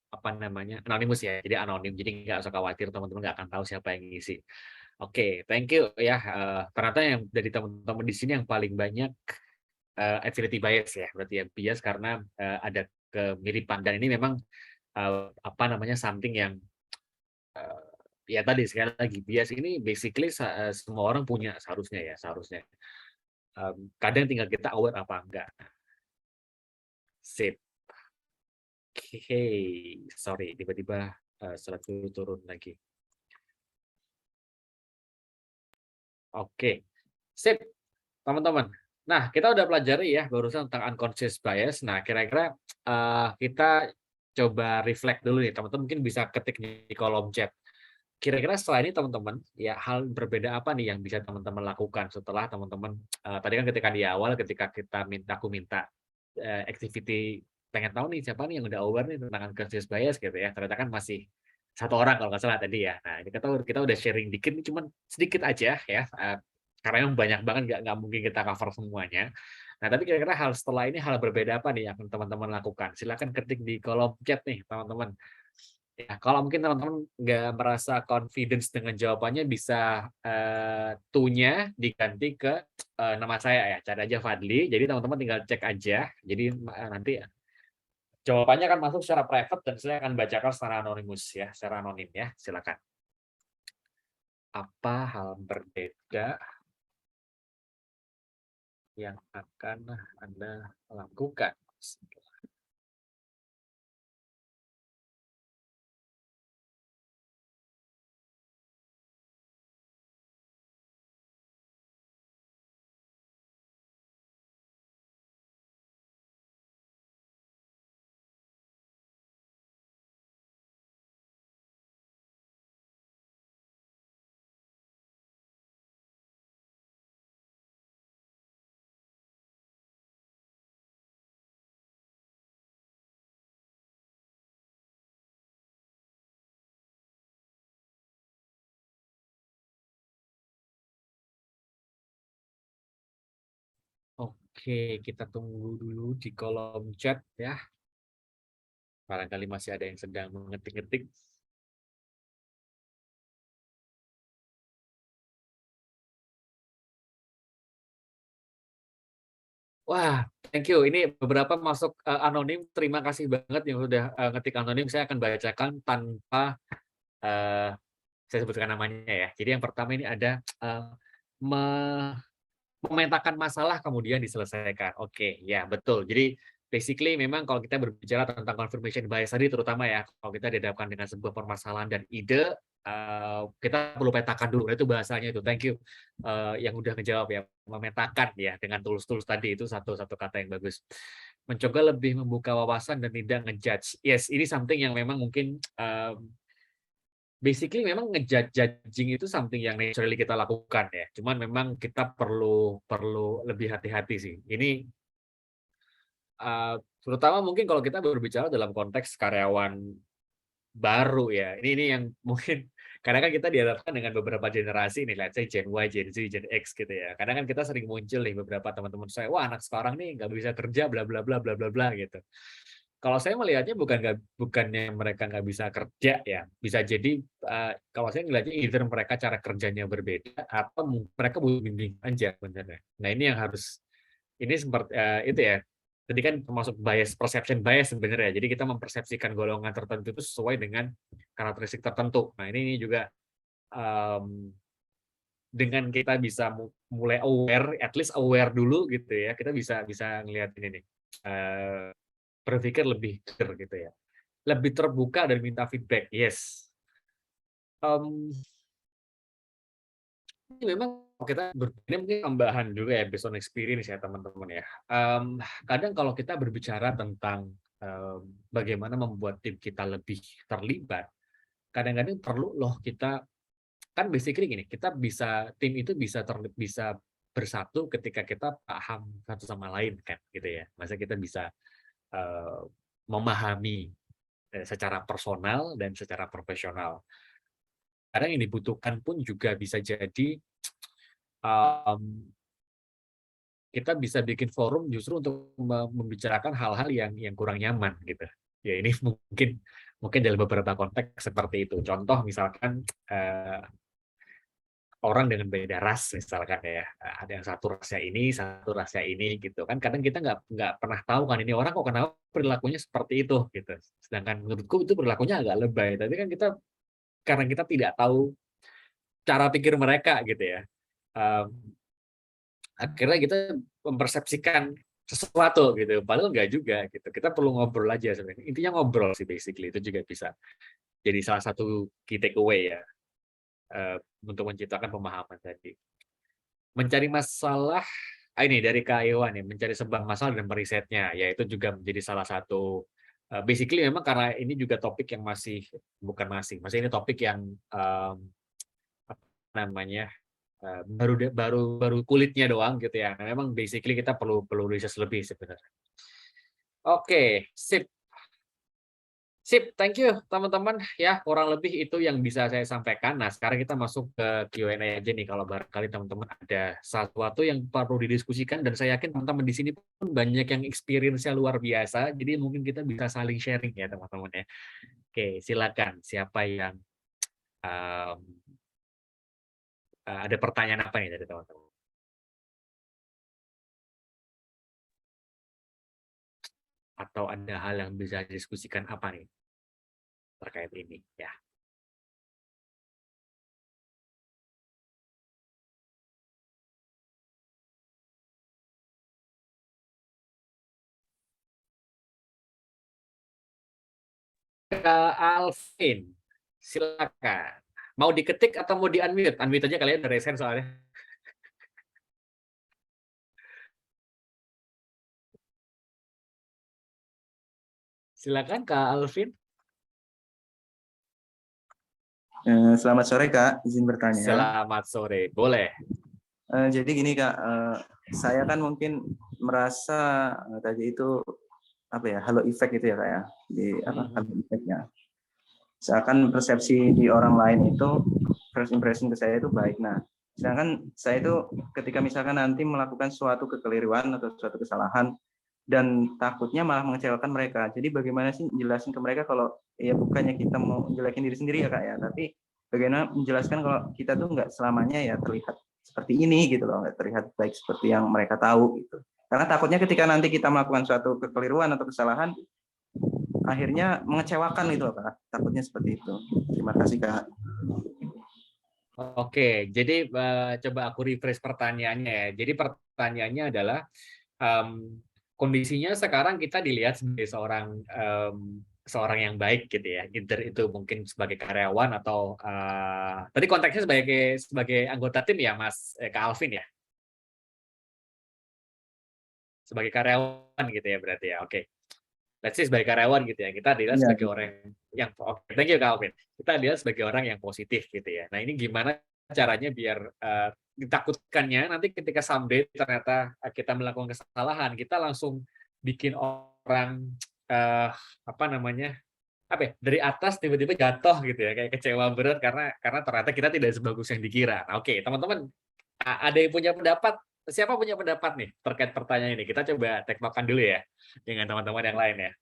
apa namanya anonimus ya, jadi anonim, jadi nggak usah khawatir teman-teman nggak akan tahu siapa yang ngisi. Oke, thank you ya. Ternyata yang dari teman-teman di sini yang paling banyak affinity bias ya, berarti ya bias karena ada kemiripan dan ini memang apa namanya something yang eh, ya tadi sekali lagi bias ini basically semua orang punya seharusnya ya seharusnya. Kadang tinggal kita aware apa enggak. Sip. Oke, sorry tiba-tiba slide-ku turun lagi. Oke, sip teman-teman. Nah, kita udah pelajari ya barusan tentang unconscious bias. Nah, kira-kira kita coba reflect dulu nih, teman-teman mungkin bisa ketik di kolom chat. Kira-kira setelah ini teman-teman, ya hal berbeda apa nih yang bisa teman-teman lakukan setelah teman-teman tadi kan ketika di awal ketika aku minta activity pengen tahu nih siapa nih yang udah aware nih tentang unconscious bias gitu ya. Ternyata kan masih satu orang kalau nggak salah tadi ya. Nah, ini kita udah sharing dikit nih, cuman sedikit aja ya. Karena memang banyak banget nggak mungkin kita cover semuanya. Nah, tapi kira-kira hal setelah ini hal berbeda apa nih yang teman-teman lakukan? Silakan ketik di kolom chat nih teman-teman. Ya, kalau mungkin teman-teman nggak merasa confidence dengan jawabannya bisa, to-nya diganti ke, nama saya ya, cari aja Fadly, jadi teman-teman tinggal cek aja. Jadi, nanti jawabannya akan masuk secara private dan saya akan bacakan secara anonimus ya, secara anonim ya, silakan. Apa hal berbeda yang akan Anda lakukan? Oke, kita tunggu dulu di kolom chat ya, barangkali masih ada yang sedang mengetik-ngetik. Wah, thank you. Ini beberapa masuk, anonim. Terima kasih banget yang udah, ngetik anonim. Saya akan bacakan tanpa, eee, saya sebutkan namanya ya. Jadi yang pertama ini ada, me memetakan masalah kemudian diselesaikan. Oke, ya betul. Jadi basically memang kalau kita berbicara tentang confirmation bias tadi terutama ya, kalau kita dihadapkan dengan sebuah permasalahan dan ide, kita perlu petakan dulu. Nah, itu bahasanya itu. Thank you, yang udah ngejawab ya, memetakan ya dengan tools-tools tadi itu satu satu kata yang bagus. Mencoba lebih membuka wawasan dan tidak ngejudge. Yes, ini something yang memang mungkin, basically memang judging itu something yang naturally kita lakukan ya, cuman memang kita perlu perlu lebih hati-hati sih. Ini, terutama mungkin kalau kita berbicara dalam konteks karyawan baru ya, ini yang mungkin karena kan kita dihadapkan dengan beberapa generasi nih, let's say Gen Y, Gen Z, Gen X gitu ya. Kadang kan kita sering muncul nih beberapa teman-teman saya, "Wah, anak sekarang nih nggak bisa kerja bla bla bla bla bla bla," gitu. Kalau saya melihatnya bukannya mereka nggak bisa kerja ya, bisa jadi, kalau saya ngelihatnya either mereka cara kerjanya berbeda atau mereka butuh bimbing aja sebenarnya. Nah ini yang harus ini seperti itu ya, tadi kan termasuk bias perception bias sebenarnya. Jadi kita mempersepsikan golongan tertentu itu sesuai dengan karakteristik tertentu. Nah ini juga, mmm, dengan kita bisa mulai aware, at least aware dulu gitu ya, kita bisa bisa ngelihat ini nih, eee, berpikir lebih clear gitu ya. Lebih terbuka dan minta feedback, yes. Mmm, ini memang kita ini mungkin tambahan juga ya based on experience ya teman-teman ya. Kadang kalau kita berbicara tentang, bagaimana membuat tim kita lebih terlibat, kadang-kadang perlu loh kita kan basically gini, kita bisa tim itu bisa bersatu ketika kita paham satu sama lain kan gitu ya. Masa kita bisa, eee, memahami, secara personal dan secara profesional. Kadang yang dibutuhkan pun juga bisa jadi, mmm, kita bisa bikin forum justru untuk membicarakan hal-hal yang kurang nyaman gitu. Ya ini mungkin mungkin dalam beberapa konteks seperti itu. Contoh misalkan, orang dengan beda ras misalkan ya, ada yang satu rasnya ini gitu kan kadang kita nggak pernah tahu kan ini orang kok kenapa perilakunya seperti itu gitu. Sedangkan menurutku itu perilakunya agak lebay, tapi kan kita karena kita tidak tahu cara pikir mereka gitu ya, mmm, akhirnya kita mempersepsikan sesuatu gitu. Padahal nggak juga gitu. Kita perlu ngobrol aja sebenarnya. Intinya ngobrol sih basically itu juga bisa jadi salah satu key takeaway ya untuk menciptakan pemahaman tadi. Mencari masalah ini dari Kak Iwan ya, mencari sebab masalah dan merisetnya, yaitu juga menjadi salah satu basically memang karena ini juga topik yang masih masih ini topik yang apa namanya baru kulitnya doang gitu ya. Nah, memang basically kita perlu riset lebih sebenarnya. Oke, sip. Sip, thank you teman-teman. Ya, kurang lebih itu yang bisa saya sampaikan. Nah, sekarang kita masuk ke Q&A aja nih. Kalau barangkali teman-teman ada sesuatu yang perlu didiskusikan, dan saya yakin teman-teman di sini pun banyak yang experience-nya luar biasa. Jadi mungkin kita bisa saling sharing ya teman-teman ya. Oke, silakan. Siapa yang um, ada pertanyaan apa nih dari teman-teman? Atau ada hal yang bisa didiskusikan apa nih terkait ini ya? Kak Alvin, silakan. Mau diketik atau mau di-unmute? Unmute aja kalian udah resen soalnya. Silakan Kak Alvin. Selamat sore Kak, izin bertanya. Selamat sore, boleh. Jadi gini Kak, saya kan mungkin merasa tadi itu apa ya, halo effect gitu ya Kak ya, di apa halo effect-nya. Seakan persepsi di orang lain itu first impression ke saya itu baik. Nah, sedangkan saya itu ketika misalkan nanti melakukan suatu kekeliruan atau suatu kesalahan dan takutnya malah mengecewakan mereka. Jadi bagaimana sih jelasin ke mereka kalau ya bukannya kita mau jelekin diri sendiri ya Kak ya, tapi bagaimana menjelaskan kalau kita tuh nggak selamanya ya terlihat seperti ini gitu loh, nggak terlihat baik seperti yang mereka tahu gitu. Karena takutnya ketika nanti kita melakukan suatu kekeliruan atau kesalahan, akhirnya mengecewakan itu Kak. Takutnya seperti itu. Terima kasih Kak. Oke, jadi coba aku refresh pertanyaannya ya. Jadi pertanyaannya adalah kondisinya sekarang kita dilihat sebagai seorang yang baik gitu ya. Either itu mungkin sebagai karyawan atau tadi konteksnya sebagai anggota tim ya Mas Kak Alvin ya. Sebagai karyawan gitu ya berarti ya. Oke. Let's say sebagai karyawan gitu ya, kita dilihat Iya. sebagai orang yang thank you Kak Alvin. Kita dilihat sebagai orang yang positif gitu ya. Nah, ini gimana caranya biar ditakutkannya nanti ketika someday ternyata kita melakukan kesalahan, kita langsung bikin orang apa namanya? Apa ya, dari atas tiba-tiba jatuh gitu ya, kayak kecewa berat karena ternyata kita tidak sebagus yang dikira. Nah, oke, teman-teman ada yang punya pendapat? Siapa punya pendapat nih terkait pertanyaan ini? Kita coba tektokan dulu ya dengan teman-teman yang lain ya.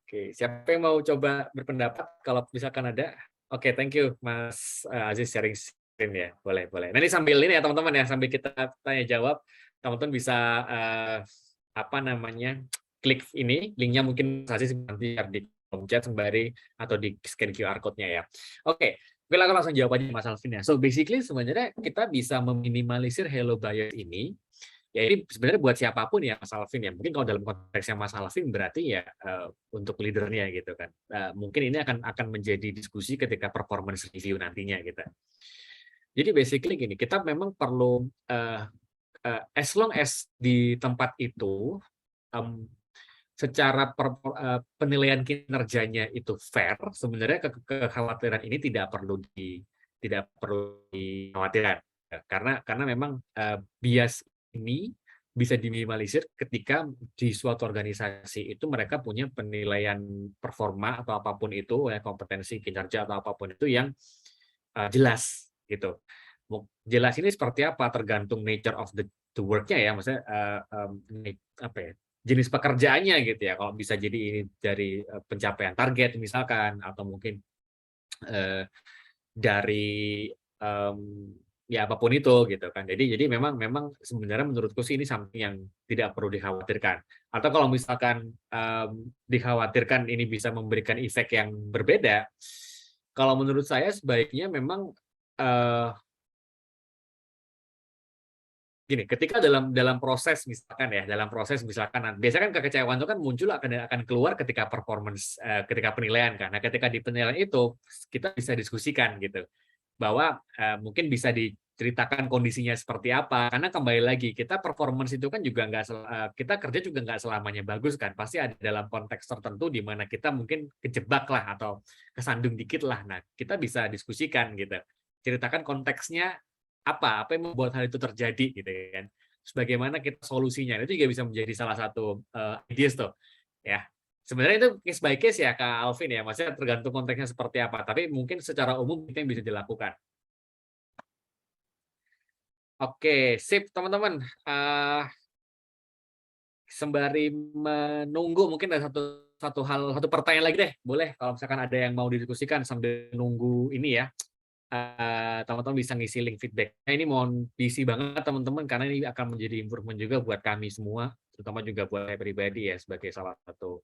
Oke, siapa yang mau coba berpendapat kalau misalkan ada? Oke, thank you Mas Aziz sharing screen ya. Boleh, boleh. Nah, ini sambil ini ya teman-teman ya, sambil kita tanya jawab, teman-teman bisa apa namanya? Klik ini, linknya mungkin Mas Aziz nanti di kolom chat sembari atau di scan QR code-nya ya. Oke, oke aku langsung jawab aja Mas Alvin ya. So basically sebenarnya kita bisa meminimalisir hello bias ini. Ya ini sebenarnya buat siapapun ya Mas Alvin ya. Mungkin kalau dalam konteksnya Mas Alvin berarti ya untuk leadernya gitu kan. Mungkin ini akan menjadi diskusi ketika performance review nantinya gitu. Jadi basically gini, kita memang perlu as long as di tempat itu secara penilaian kinerjanya itu fair, sebenarnya kekhawatiran ini tidak perlu dikhawatirkan. Karena memang bias ini bisa diminimalisir ketika di suatu organisasi itu mereka punya penilaian performa atau apapun itu, ya, kompetensi kinerja atau apapun itu yang jelas gitu. Jelas ini seperti apa tergantung nature of the work-nya ya, maksudnya apa ya, jenis pekerjaannya gitu ya. Kalau bisa jadi ini dari pencapaian target misalkan, atau mungkin dari ya apapun itu gitu kan. Jadi memang memang sebenarnya menurutku sih ini something yang tidak perlu dikhawatirkan. Atau kalau misalkan dikhawatirkan ini bisa memberikan efek yang berbeda, kalau menurut saya sebaiknya memang gini, ketika dalam proses misalkan biasanya kan kekecewaan itu kan muncul akan keluar ketika performance, ketika penilaian kan. Nah, ketika di penilaian itu kita bisa diskusikan gitu bahwa mungkin bisa diceritakan kondisinya seperti apa, karena kembali lagi kita performance itu kan juga kita kerja juga nggak selamanya bagus kan, pasti ada dalam konteks tertentu di mana kita mungkin kejebak lah atau kesandung dikit lah. Nah, kita bisa diskusikan gitu, ceritakan konteksnya apa yang membuat hal itu terjadi gitu kan, sebagaimana kita solusinya itu juga bisa menjadi salah satu ideas tuh ya. Sebenarnya itu case by case ya Kak Alvin ya, maksudnya tergantung konteksnya seperti apa, tapi mungkin secara umum itu yang bisa dilakukan. Oke, sip teman-teman. Sembari menunggu mungkin ada satu pertanyaan lagi deh, boleh kalau misalkan ada yang mau didiskusikan sambil nunggu ini ya. Teman-teman bisa ngisi link feedback. Nah, ini mohon diisi banget teman-teman karena ini akan menjadi improvement juga buat kami semua, terutama juga buat saya pribadi ya sebagai salah satu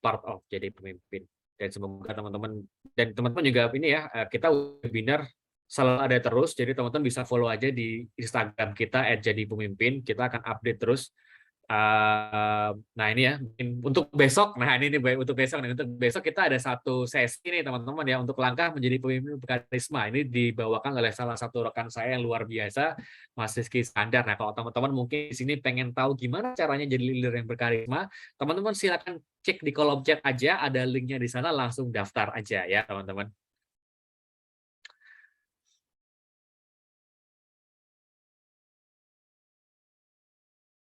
part of jadi pemimpin. Dan semoga teman-teman juga ini ya, kita webinar selalu ada terus, jadi teman-teman bisa follow aja di Instagram kita @jadipemimpin, kita akan update terus. Nah ini ya, untuk besok, untuk besok kita ada satu sesi nih teman-teman ya, untuk langkah menjadi pemimpin berkarisma. Ini dibawakan oleh salah satu rekan saya yang luar biasa, Mas Rizky Iskandar. Nah kalau teman-teman mungkin di sini pengen tahu gimana caranya jadi leader yang berkarisma, teman-teman silakan cek di kolom chat aja, ada linknya di sana, langsung daftar aja ya teman-teman.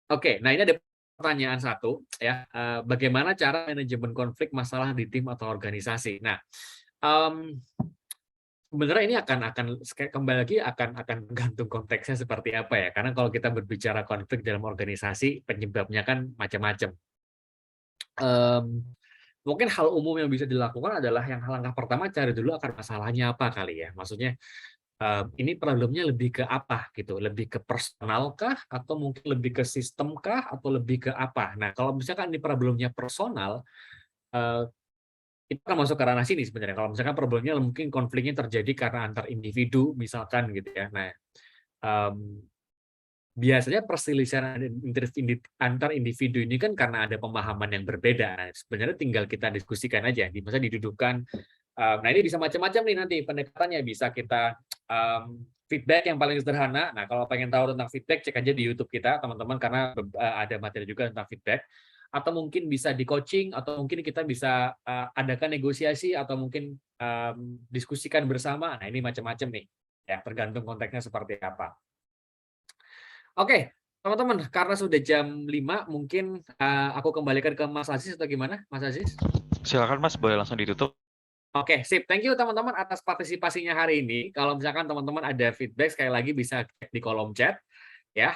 Oke, nah ini ada pertanyaan satu ya, bagaimana cara manajemen konflik masalah di tim atau organisasi? Nah, sebenarnya ini akan kembali lagi akan tergantung konteksnya seperti apa ya. Karena kalau kita berbicara konflik dalam organisasi, penyebabnya kan macam-macam. Mungkin hal umum yang bisa dilakukan adalah yang langkah pertama cari dulu akar masalahnya apa kali ya. Maksudnya ini problemnya lebih ke apa gitu, lebih ke personal kah, atau mungkin lebih ke sistem kah, atau lebih ke apa. Nah, kalau misalkan ini problemnya personal, kita akan masuk ke ranah sini sebenarnya. Kalau misalkan problemnya mungkin konfliknya terjadi karena antar individu, misalkan gitu ya. Nah, biasanya perselisihan antar individu ini kan karena ada pemahaman yang berbeda. Nah, sebenarnya tinggal kita diskusikan aja, misalnya didudukkan. Nah ini bisa macam-macam nih nanti pendekatannya, bisa kita feedback yang paling sederhana. Nah kalau pengen tahu tentang feedback, cek aja di YouTube kita teman-teman, karena ada materi juga tentang feedback. Atau mungkin bisa di coaching, atau mungkin kita bisa adakan negosiasi, atau mungkin diskusikan bersama. Nah ini macam-macam nih, ya tergantung konteksnya seperti apa. Oke, teman-teman, karena sudah jam 5, mungkin aku kembalikan ke Mas Aziz atau gimana, Mas Aziz? Silakan Mas, boleh langsung ditutup. Oke, sip. Thank you teman-teman atas partisipasinya hari ini. Kalau misalkan teman-teman ada feedback, sekali lagi bisa cek di kolom chat ya,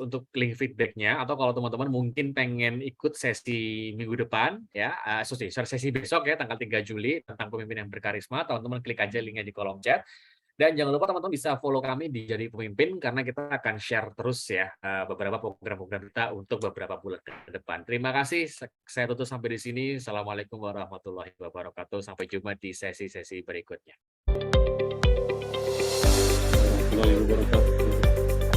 untuk link feedbacknya. Atau kalau teman-teman mungkin pengen ikut sesi minggu depan ya, sesi besok ya, tanggal 3 Juli tentang pemimpin yang berkarisma, teman-teman klik aja linknya di kolom chat. Dan jangan lupa teman-teman bisa follow kami di Jadi Pemimpin, karena kita akan share terus ya beberapa program-program kita untuk beberapa bulan ke depan. Terima kasih. Saya tutup sampai di sini. Assalamualaikum warahmatullahi wabarakatuh. Sampai jumpa di sesi-sesi berikutnya. Warahmatullahi wabarakatuh.